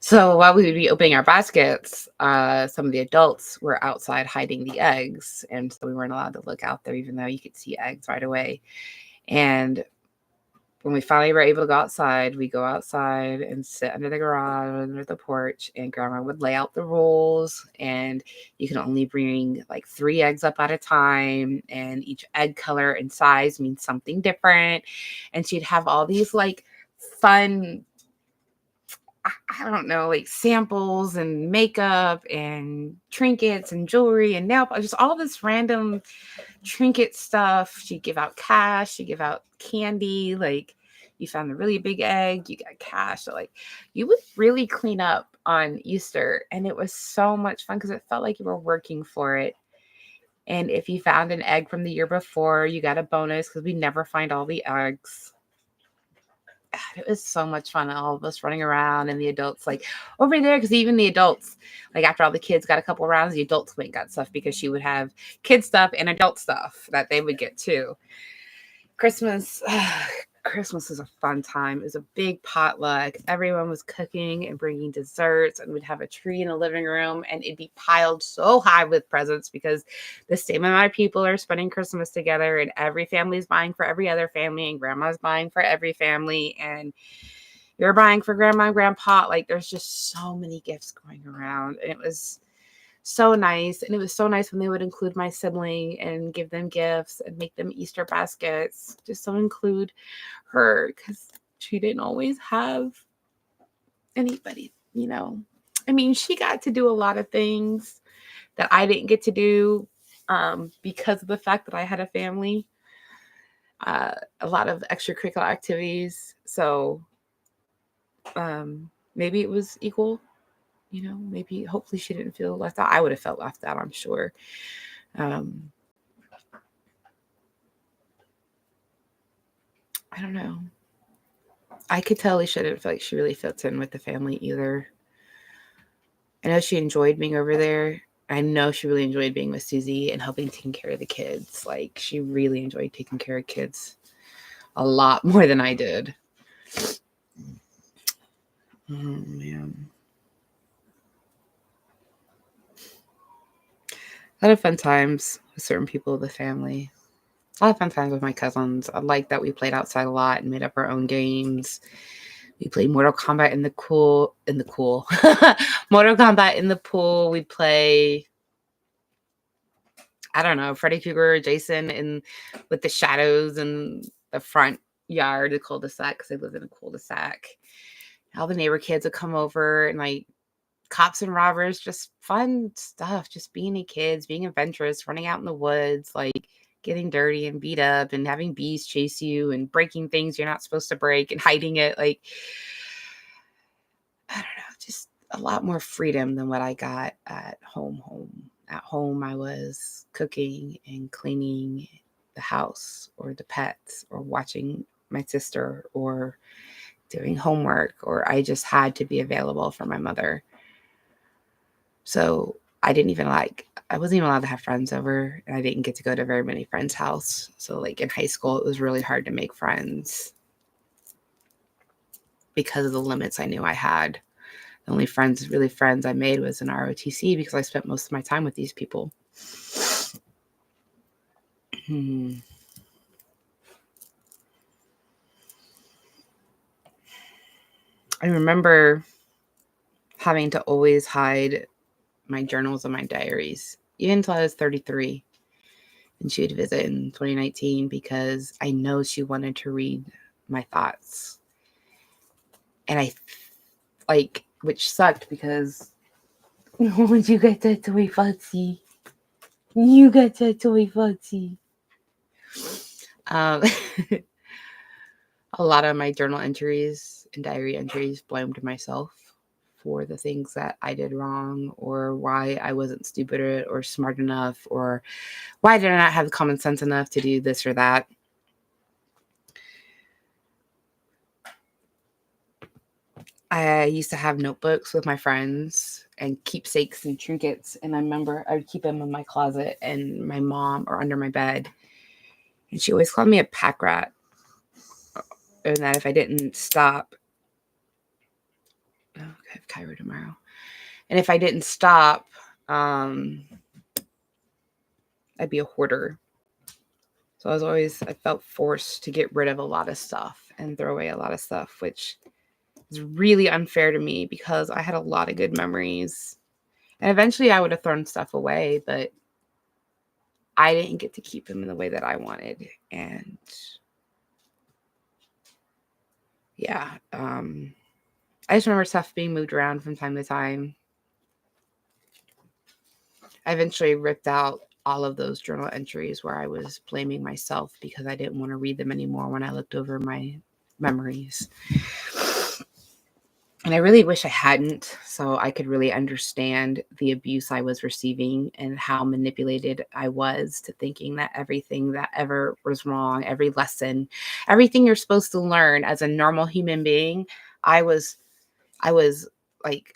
So while we would be opening our baskets, some of the adults were outside hiding the eggs. And so we weren't allowed to look out there, even though you could see eggs right away. And when we finally were able to go outside, we go outside and sit under the garage, under the porch, and Grandma would lay out the rules. And you can only bring like 3 eggs up at a time. And each egg color and size means something different. And she'd have all these like fun, I don't know, like samples and makeup and trinkets and jewelry and nail polish, just all this random trinket stuff. She'd give out cash, she'd give out candy. Like, you found a really big egg, you got cash. So like, you would really clean up on Easter, and it was so much fun because it felt like you were working for it. And if you found an egg from the year before, you got a bonus because we never find all the eggs. It was so much fun, all of us running around and the adults like over there, because even the adults, like after all the kids got a couple rounds, the adults went and got stuff because she would have kid stuff and adult stuff that they would get too. Christmas is a fun time. It was a big potluck. Everyone was cooking and bringing desserts, and we'd have a tree in the living room, and it'd be piled so high with presents because the same amount of people are spending Christmas together, and every family's buying for every other family, and Grandma's buying for every family, and you're buying for Grandma and Grandpa. Like, there's just so many gifts going around, and it was so nice. And it was so nice when they would include my sibling and give them gifts and make them Easter baskets, just so include her, because she didn't always have anybody, you know. I mean, she got to do a lot of things that I didn't get to do because of the fact that I had a family, a lot of extracurricular activities. So maybe it was equal. You know, maybe, hopefully she didn't feel left out. I would have felt left out, I'm sure. I don't know. I could tell she didn't feel like she really fit in with the family either. I know she enjoyed being over there. I know she really enjoyed being with Susie and helping taking care of the kids. Like, she really enjoyed taking care of kids a lot more than I did. Oh, man. A lot of fun times with certain people of the family. A lot of fun times with my cousins. I like that we played outside a lot and made up our own games. We played Mortal Kombat in the pool. Mortal Kombat in the pool. We'd play, I don't know, Freddy Krueger, Jason with the shadows in the front yard, the cul-de-sac, because they lived in a cul-de-sac. All the neighbor kids would come over, and like cops and robbers, just fun stuff, just being a kids, being adventurous, running out in the woods, like getting dirty and beat up and having bees chase you and breaking things you're not supposed to break and hiding it. Like, I don't know, just a lot more freedom than what I got at home. At home, I was cooking and cleaning the house or the pets or watching my sister or doing homework, or I just had to be available for my mother. So I wasn't even allowed to have friends over, and I didn't get to go to very many friends' house. So like in high school, it was really hard to make friends because of the limits I knew I had. The only friends I made was in ROTC because I spent most of my time with these people. I remember having to always hide my journals and my diaries, even until I was 33. And she would visit in 2019 because I know she wanted to read my thoughts. And which sucked because once you get that toy fancy, you got that toy fancy. A lot of my journal entries and diary entries blamed myself for the things that I did wrong, or why I wasn't stupid or smart enough, or why did I not have common sense enough to do this or that. I used to have notebooks with my friends and keepsakes and trinkets, and I remember I would keep them in my closet and my mom or under my bed. And she always called me a pack rat. And that if I didn't stop, I have Cairo tomorrow. And if I didn't stop, I'd be a hoarder. So I felt forced to get rid of a lot of stuff and throw away a lot of stuff, which is really unfair to me because I had a lot of good memories. And eventually I would have thrown stuff away, but I didn't get to keep them in the way that I wanted. And yeah, I just remember stuff being moved around from time to time. I eventually ripped out all of those journal entries where I was blaming myself because I didn't want to read them anymore when I looked over my memories. And I really wish I hadn't, so I could really understand the abuse I was receiving and how manipulated I was to thinking that everything that ever was wrong, every lesson, everything you're supposed to learn as a normal human being, I was like,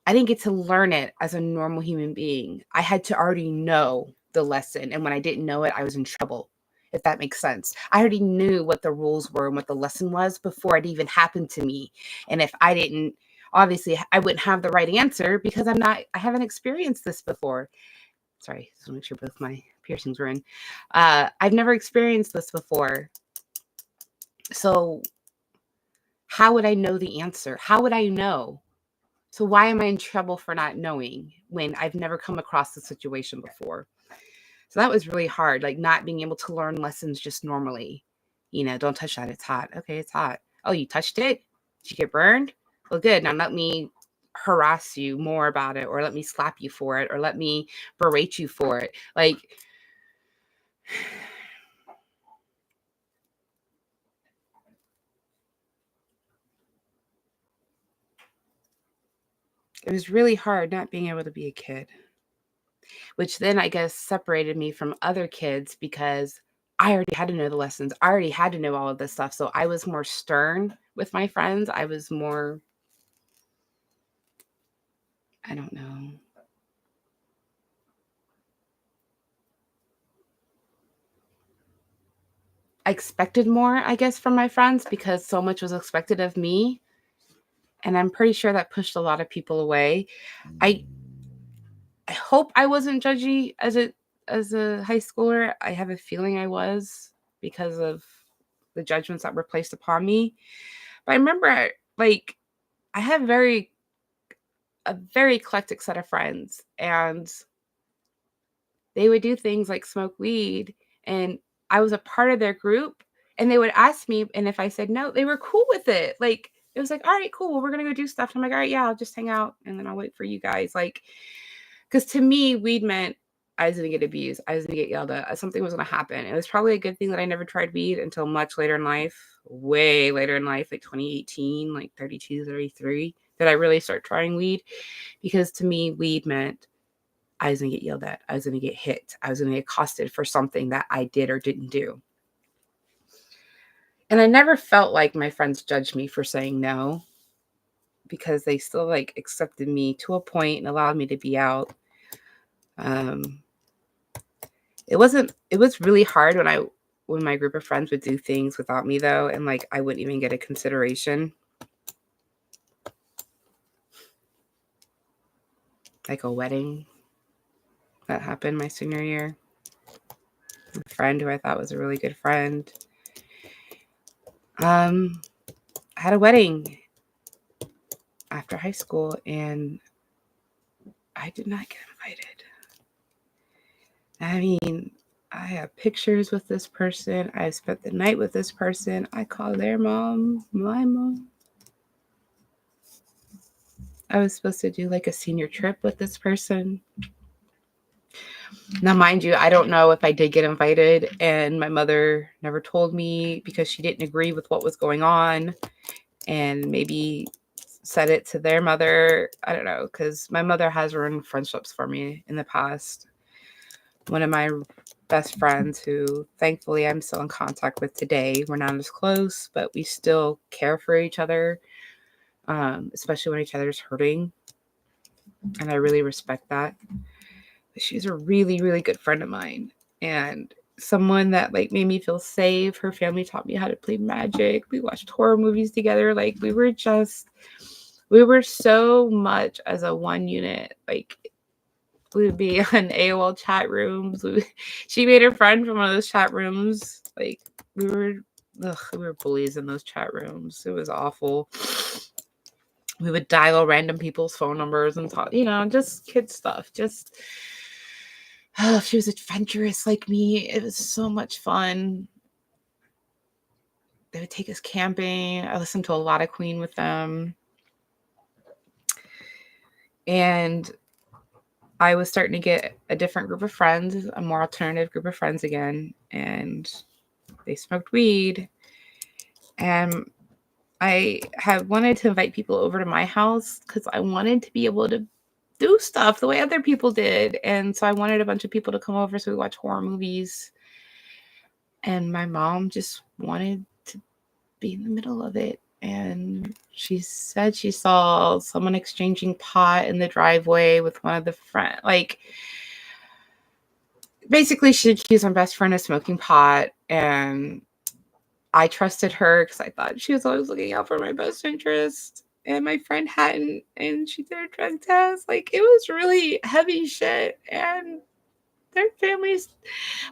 I didn't get to learn it as a normal human being. I had to already know the lesson. And when I didn't know it, I was in trouble, if that makes sense. I already knew what the rules were and what the lesson was before it even happened to me. And if I didn't, obviously, I wouldn't have the right answer because I haven't experienced this before. Sorry, just want to make sure both my piercings were in. I've never experienced this before. So how would I know the answer? How would I know? So why am I in trouble for not knowing when I've never come across the situation before? So that was really hard, like not being able to learn lessons just normally. Don't touch that. It's hot. Okay, it's hot. Oh, you touched it? Did you get burned? Well, good. Now let me harass you more about it, or let me slap you for it, or let me berate you for it. Like, it was really hard not being able to be a kid, which then I guess separated me from other kids because I already had to know the lessons. I already had to know all of this stuff. So I was more stern with my friends. I was more, I don't know. I expected more, I guess, from my friends because so much was expected of me. And I'm pretty sure that pushed a lot of people away. I I hope I wasn't judgy as a high schooler. I have a feeling I was because of the judgments that were placed upon me. But I remember like I had a very eclectic set of friends, and they would do things like smoke weed, and I was a part of their group, and they would ask me, and if I said no, they were cool with it. Like it was like, all right, cool. Well, we're gonna go do stuff. And I'm like, all right, yeah, I'll just hang out, and then I'll wait for you guys. Like, because to me, weed meant I was gonna get abused. I was gonna get yelled at. Something was gonna happen. It was probably a good thing that I never tried weed until much later in life, way later in life, like 2018, like 32, 33, that I really start trying weed. Because to me, weed meant I was going to get yelled at. I was going to get hit. I was going to get accosted for something that I did or didn't do. And I never felt like my friends judged me for saying no, because they still like accepted me to a point and allowed me to be out. Um, it was really hard when my group of friends would do things without me though. And like, I wouldn't even get a consideration. Like a wedding that happened my senior year. A friend who I thought was a really good friend. I had a wedding after high school, and I did not get invited. I mean, I have pictures with this person. I spent the night with this person. I called their mom, my mom. I was supposed to do like a senior trip with this person. Now, mind you, I don't know if I did get invited, and my mother never told me because she didn't agree with what was going on, and maybe said it to their mother. I don't know, because my mother has ruined friendships for me in the past. One of my best friends, who thankfully I'm still in contact with today, we're not as close, but we still care for each other, especially when each other's hurting, and I really respect that. She's a really, really good friend of mine, and someone that like made me feel safe. Her family taught me how to play magic. We watched horror movies together. Like we were so much as a one unit. Like we would be on AOL chat rooms. She made a friend from one of those chat rooms. Like we were bullies in those chat rooms. It was awful. We would dial random people's phone numbers and talk, just kid stuff. She was adventurous like me. It was so much fun. They would take us camping. I listened to a lot of Queen with them. And I was starting to get a different group of friends, a more alternative group of friends again. And they smoked weed. And I had wanted to invite people over to my house because I wanted to be able to do stuff the way other people did. And so I wanted a bunch of people to come over so we watch horror movies. And my mom just wanted to be in the middle of it. And she said she saw someone exchanging pot in the driveway with one of the friends. Like, basically, she accused my best friend of smoking pot. And I trusted her because I thought she was always looking out for my best interest. And my friend hadn't. And she did a drug test. Like, it was really heavy shit. And their families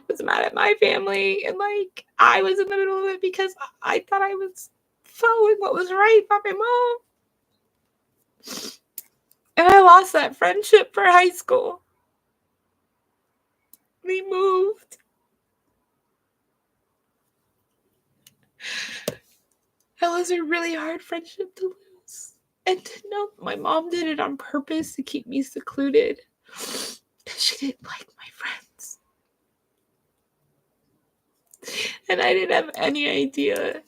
was mad at my family, and like I was in the middle of it because I thought I was following what was right by my mom, and I lost that friendship for high school. We moved. That was a really hard friendship to lose, and to know my mom did it on purpose to keep me secluded because she didn't like my friends, and I didn't have any idea.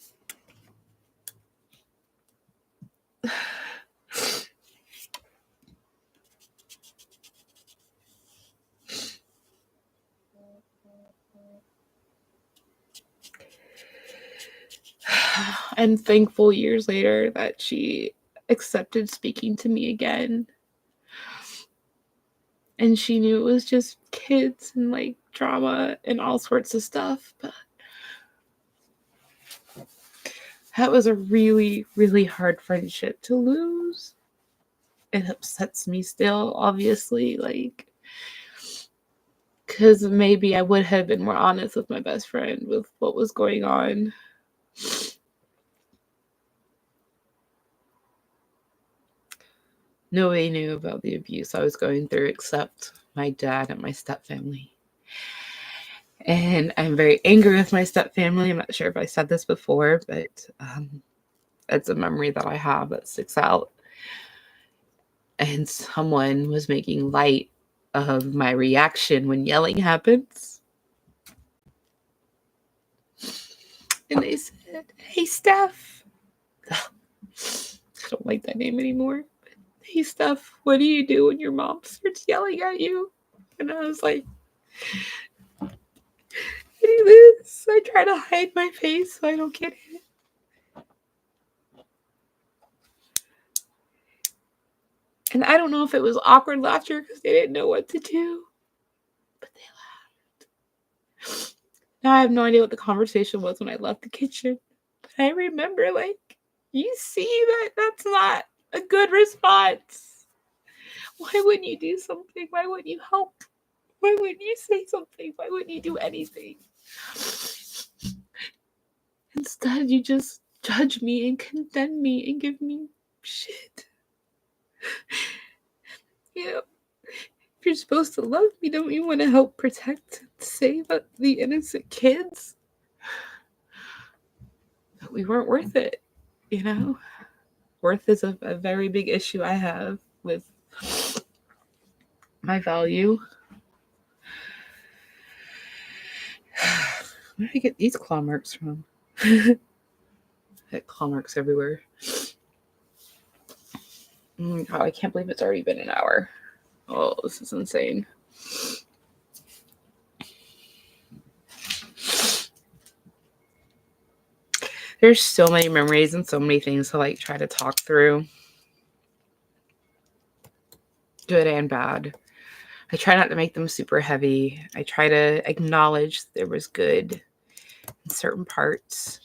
I'm thankful years later that she accepted speaking to me again. And she knew it was just kids and like drama and all sorts of stuff. But that was a really, really hard friendship to lose. It upsets me still, obviously, like, because maybe I would have been more honest with my best friend with what was going on. Nobody knew about the abuse I was going through except my dad and my stepfamily. And I'm very angry with my stepfamily. I'm not sure if I said this before, but it's a memory that I have that sticks out. And someone was making light of my reaction when yelling happens. And they said, "Hey, Steph." I don't like that name anymore. "Hey, Steph, what do you do when your mom starts yelling at you?" And I was like, "I do this. I try to hide my face so I don't get hit." And I don't know if it was awkward laughter because they didn't know what to do, but they laughed. Now I have no idea what the conversation was when I left the kitchen. But I remember, like, you see that that's not a good response. Why wouldn't you do something? Why wouldn't you help? Why wouldn't you say something? Why wouldn't you do anything? Instead, you just judge me and condemn me and give me shit. You know, you're supposed to love me, don't you want to help protect, save the innocent kids? But we weren't worth it, you know? Worth is a very big issue I have with my value. Where did I get these claw marks from? Claw marks everywhere. God, I can't believe it's already been an hour. Oh, this is insane. There's so many memories and so many things to like try to talk through. Good and bad. I try not to make them super heavy. I try to acknowledge there was good in certain parts.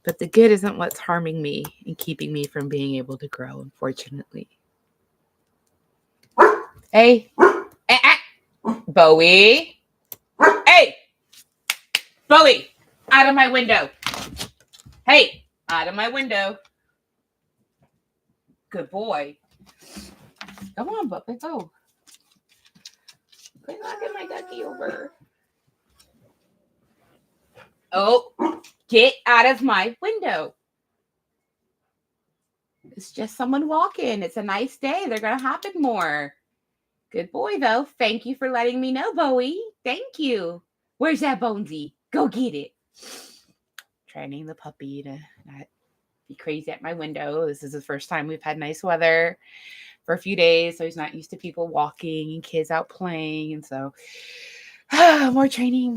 But the good isn't what's harming me and keeping me from being able to grow, unfortunately. Hey. Bowie. Hey. Bowie. Out of my window. Hey. Out of my window. Good boy. Come on, Buppy. Go. Quit knocking my ducky over. Oh. Get out of my window. It's just someone walking. It's a nice day. They're going to happen more. Good boy, though. Thank you for letting me know, Bowie. Thank you. Where's that Bonesy? Go get it. Training the puppy to not be crazy at my window. This is the first time we've had nice weather for a few days, so he's not used to people walking and kids out playing. And so, more training.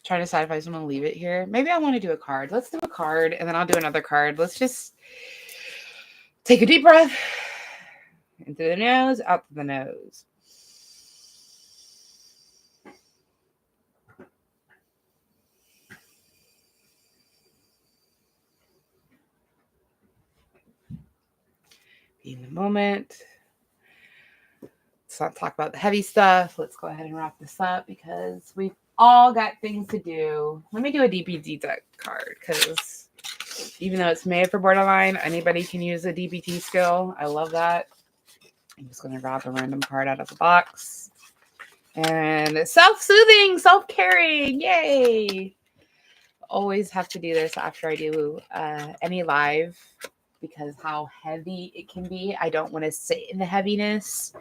Trying to decide if I just want to leave it here. Maybe I want to do a card. Let's do a card, and then I'll do another card. Let's just take a deep breath. In through the nose, out through the nose. Be in the moment. Let's not talk about the heavy stuff. Let's go ahead and wrap this up because we've all got things to do. Let me do a DPT deck card because even though it's made for borderline, anybody can use a DPT skill. I love that. I'm just going to grab a random card out of the box. And self-soothing, self-caring. Yay. Always have to do this after I do any live because how heavy it can be. I don't want to sit in the heaviness.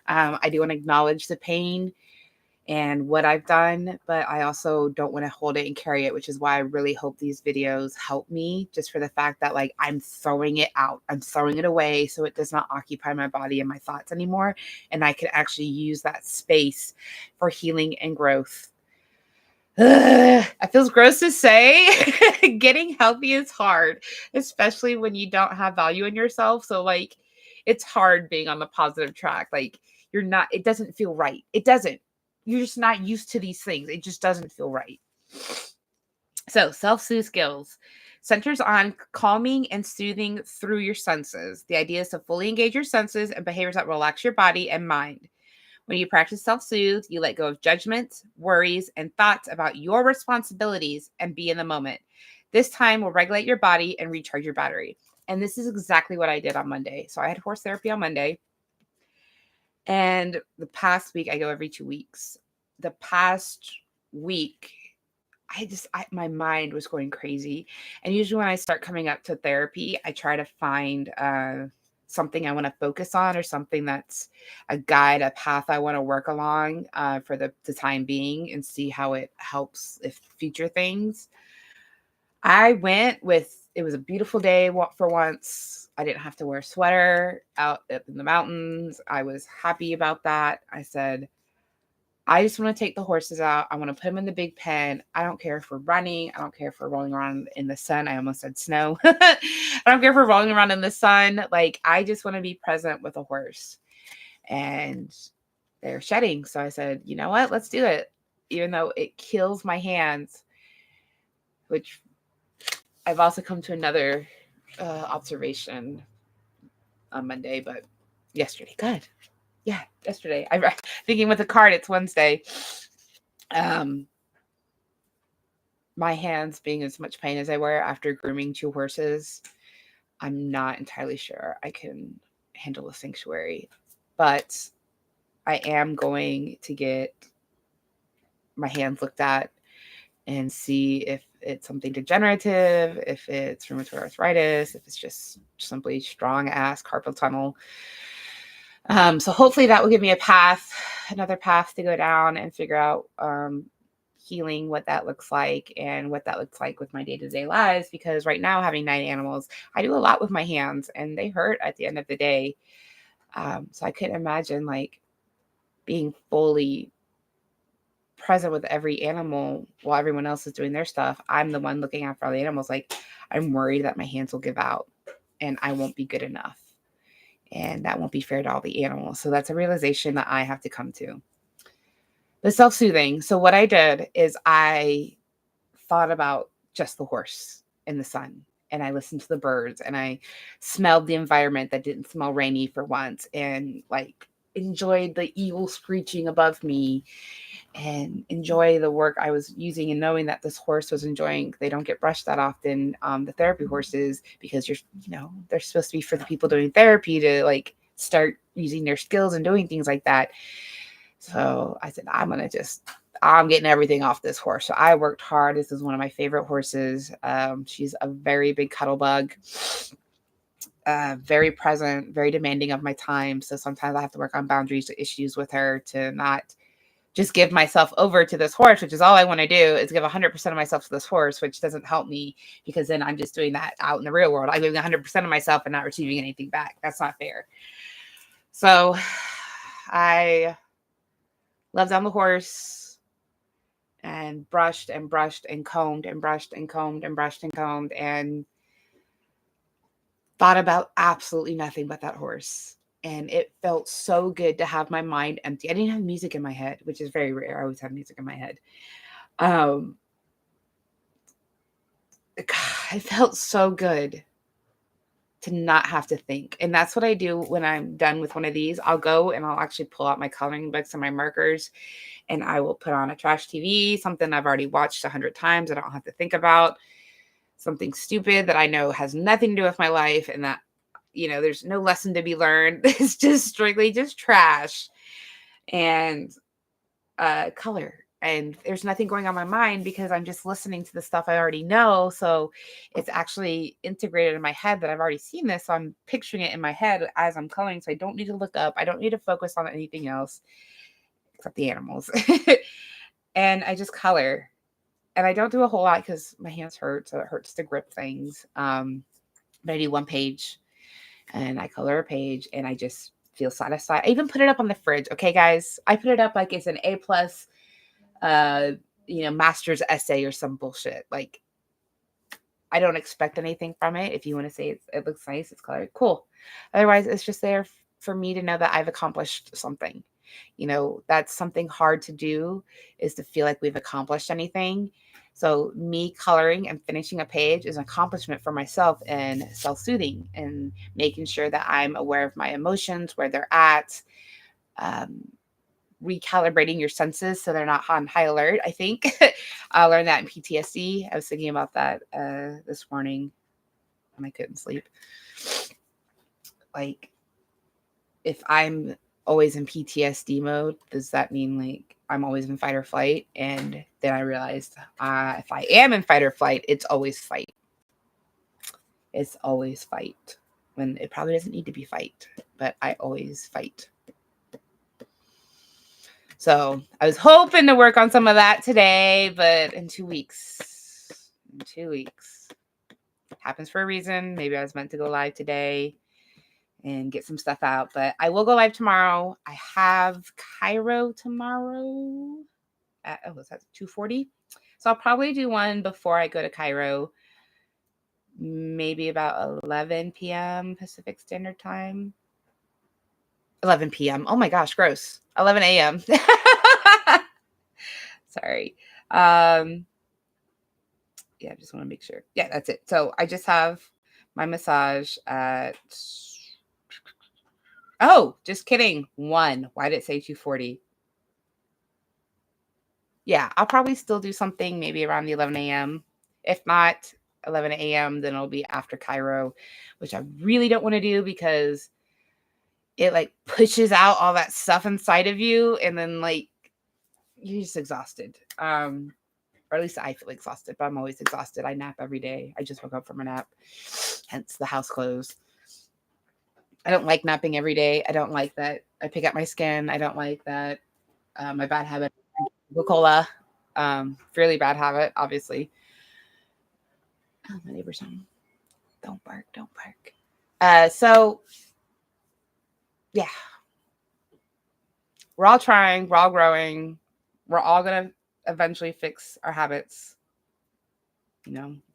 I do want to acknowledge the pain and what I've done, but I also don't want to hold it and carry it, which is why I really hope these videos help me just for the fact that like I'm throwing it out. I'm throwing it away so it does not occupy my body and my thoughts anymore. And I can actually use that space for healing and growth. It feels gross to say. Getting healthy is hard, especially when you don't have value in yourself. So like it's hard being on the positive track. Like you're not, it doesn't feel right. It doesn't. You're just not used to these things. It just doesn't feel right. So self-soothe skills centers on calming and soothing through your senses. The idea is to fully engage your senses and behaviors that relax your body and mind. When you practice self-soothe, you let go of judgments, worries, and thoughts about your responsibilities and be in the moment. This time will regulate your body and recharge your battery. And this is exactly what I did on Monday. So I had horse therapy on Monday. And the past week, I go every 2 weeks. The past week, my mind was going crazy. And usually when I start coming up to therapy, I try to find something I want to focus on or something that's a guide, a path I want to work along for the time being and see how it helps if future things. I went with, it was a beautiful day for once. I didn't have to wear a sweater out in the mountains. I was happy about that. I said, I just want to take the horses out. I want to put them in the big pen. I don't care if we're running. I don't care if we're rolling around in the sun. I almost said snow. I don't care if we're rolling around in the sun. Like, I just want to be present with a horse. And they're shedding. So I said, you know what? Let's do it. Even though it kills my hands, which I've also come to another observation on Monday, but yesterday. Good. Yeah, yesterday. I'm thinking with a card, it's Wednesday. my hands being as much pain as they were after grooming 2 horses, I'm not entirely sure I can handle a sanctuary. But I am going to get my hands looked at and see if it's something degenerative, if it's rheumatoid arthritis, if it's just simply strong ass carpal tunnel. So hopefully that will give me another path to go down and figure out healing, what that looks like and what that looks like with my day-to-day lives. Because right now, having 9 animals, I do a lot with my hands and they hurt at the end of the day. So I couldn't imagine like being fully present with every animal while everyone else is doing their stuff. I'm the one looking after all the animals. Like, I'm worried that my hands will give out and I won't be good enough. And that won't be fair to all the animals. So that's a realization that I have to come to. The self-soothing. So what I did is I thought about just the horse in the sun. And I listened to the birds and I smelled the environment that didn't smell rainy for once, and like enjoyed the eagle screeching above me and enjoy the work I was using, and knowing that this horse was enjoying. They don't get brushed that often, the therapy horses, because they're supposed to be for the people doing therapy to like start using their skills and doing things like that. So I said, I'm getting everything off this horse. So I worked hard. This is one of my favorite horses. She's a very big cuddle bug, very present, very demanding of my time. So sometimes I have to work on boundaries issues with her to not just give myself over to this horse, which is all I want to do, is give 100% of myself to this horse, which doesn't help me because then I'm just doing that out in the real world. I'm giving 100% of myself and not receiving anything back. That's not fair. So I loved on the horse and brushed and brushed and combed and brushed and combed and brushed and combed and thought about absolutely nothing but that horse. And it felt so good to have my mind empty. I didn't have music in my head, which is very rare. I always have music in my head. It felt so good to not have to think. And that's what I do when I'm done with one of these. I'll go and I'll actually pull out my coloring books and my markers, and I will put on a trash TV, something I've already watched 100 times. I don't have to think about something stupid that I know has nothing to do with my life, and that, there's no lesson to be learned. It's just strictly just trash and color. And there's nothing going on in my mind because I'm just listening to the stuff I already know. So it's actually integrated in my head that I've already seen this. So I'm picturing it in my head as I'm coloring. So I don't need to look up. I don't need to focus on anything else except the animals. And I just color. And I don't do a whole lot because my hands hurt. So it hurts to grip things. But I do one page and I color a page and I just feel satisfied. I even put it up on the fridge. Okay, guys, I put it up like it's an A+, master's essay or some bullshit. Like, I don't expect anything from it. If you want to say it looks nice, it's colored, cool. Otherwise, it's just there for me to know that I've accomplished something. That's something hard to do, is to feel like we've accomplished anything. So me coloring and finishing a page is an accomplishment for myself, and self-soothing and making sure that I'm aware of my emotions, where they're at, recalibrating your senses so they're not on high alert. I think I learned that in PTSD. I was thinking about that this morning when I couldn't sleep. Like, if I'm always in PTSD mode, does that mean like I'm always in fight or flight? And then I realized if I am in fight or flight, it's always fight. It's always fight, when it probably doesn't need to be fight, but I always fight. So I was hoping to work on some of that today, but in 2 weeks, happens for a reason. Maybe I was meant to go live today and get some stuff out, but I will go live tomorrow. I have Cairo tomorrow at, was that 2:40? So I'll probably do one before I go to Cairo, maybe about 11 p.m. Pacific Standard Time. 11 p.m. Oh my gosh, gross. 11 a.m. Sorry. Yeah, I just want to make sure. Yeah, that's it. So I just have my massage at, oh, just kidding. 1. Why did it say 2:40? yeah, I'll probably still do something maybe around the 11 a.m. If not 11 a.m., then it'll be after Cairo, which I really don't want to do because it like pushes out all that stuff inside of you, and then like you're just exhausted. Or at least I feel exhausted, but I'm always exhausted. I nap every day. I just woke up from a nap, hence the house clothes. I don't like napping every day. I don't like that I pick up my skin. I don't like that my bad habit, Coca-Cola. Fairly bad habit, obviously. Oh, my neighbor's home. Don't bark, don't bark. So yeah, we're all trying, we're all growing, we're all gonna eventually fix our habits,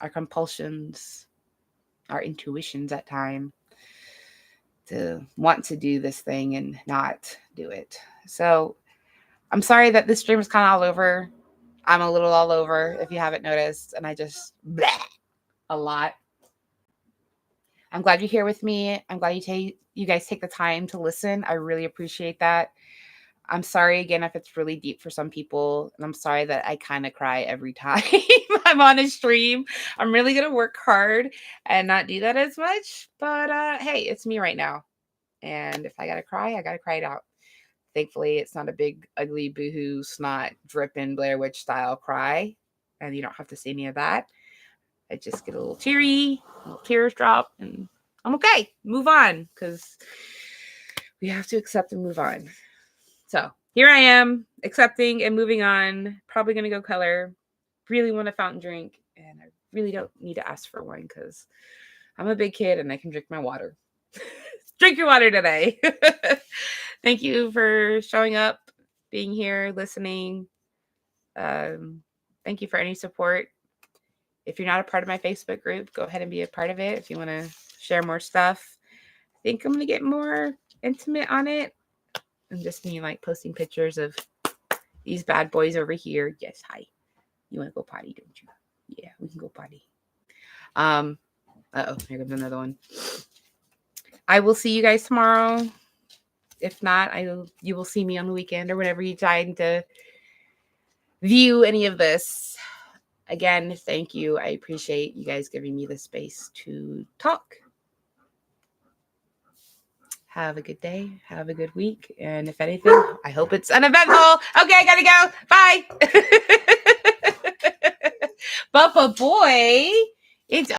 our compulsions, our intuitions at time to want to do this thing and not do it. So I'm sorry that this stream is kind of all over. I'm a little all over if you haven't noticed, and I just bleh a lot. I'm glad you're here with me. I'm glad you guys take the time to listen. I really appreciate that. I'm sorry again if it's really deep for some people, and I'm sorry that I kind of cry every time I'm on a stream. I'm really gonna work hard and not do that as much. But hey, it's me right now, and if I gotta cry, I gotta cry it out. Thankfully, it's not a big, ugly, boohoo, snot, dripping Blair Witch style cry, and you don't have to see any of that. I just get a little teary, little tears drop, and I'm okay. Move on, because we have to accept and move on. So here I am, accepting and moving on. Probably going to go color. Really want a fountain drink, and I really don't need to ask for one because I'm a big kid and I can drink my water. Drink your water today. Thank you for showing up, being here, listening. Thank you for any support. If you're not a part of my Facebook group, go ahead and be a part of it if you want to share more stuff. I think I'm going to get more intimate on it. And just me like posting pictures of these bad boys over here. Yes, hi. You want to go potty, don't you? Yeah, we can go potty. Here comes another one. I will see you guys tomorrow. If not, you will see me on the weekend or whenever you decide to view any of this. Again, thank you. I appreciate you guys giving me the space to talk. Have a good day. Have a good week. And if anything, I hope it's uneventful. Okay, I gotta go. Bye. Bubba boy. It's